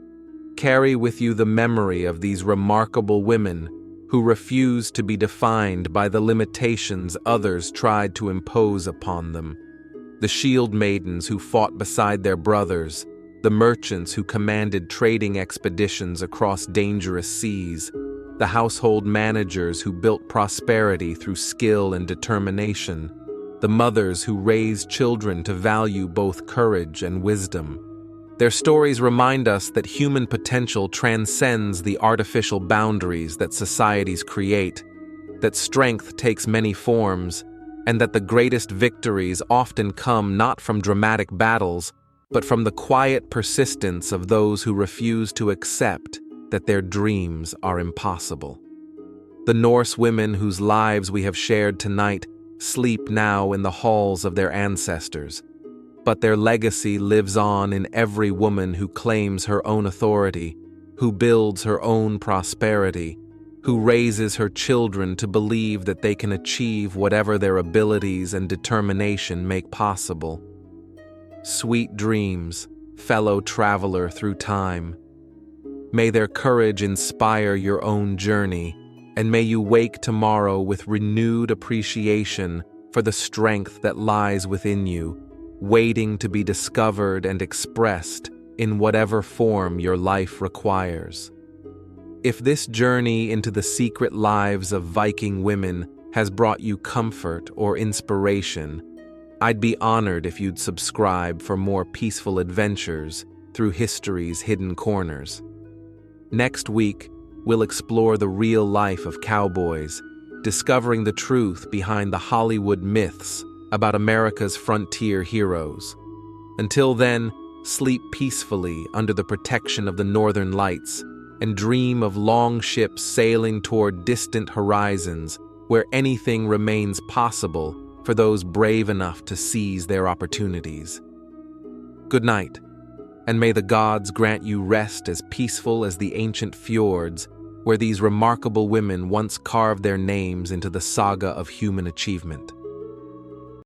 carry with you the memory of these remarkable women who refused to be defined by the limitations others tried to impose upon them. The Shieldmaidens who fought beside their brothers, the merchants who commanded trading expeditions across dangerous seas, the household managers who built prosperity through skill and determination, the mothers who raised children to value both courage and wisdom. Their stories remind us that human potential transcends the artificial boundaries that societies create, that strength takes many forms, and that the greatest victories often come not from dramatic battles, but from the quiet persistence of those who refuse to accept that their dreams are impossible. The Norse women whose lives we have shared tonight sleep now in the halls of their ancestors, but their legacy lives on in every woman who claims her own authority, who builds her own prosperity, who raises her children to believe that they can achieve whatever their abilities and determination make possible. Sweet dreams, fellow traveler through time. May their courage inspire your own journey, and may you wake tomorrow with renewed appreciation for the strength that lies within you, waiting to be discovered and expressed in whatever form your life requires. If this journey into the secret lives of Viking women has brought you comfort or inspiration, I'd be honored if you'd subscribe for more peaceful adventures through history's hidden corners. Next week, we'll explore the real life of cowboys, discovering the truth behind the Hollywood myths about America's frontier heroes. Until then, sleep peacefully under the protection of the Northern Lights and dream of long ships sailing toward distant horizons where anything remains possible for those brave enough to seize their opportunities. Good night, and may the gods grant you rest as peaceful as the ancient fjords where these remarkable women once carved their names into the saga of human achievement.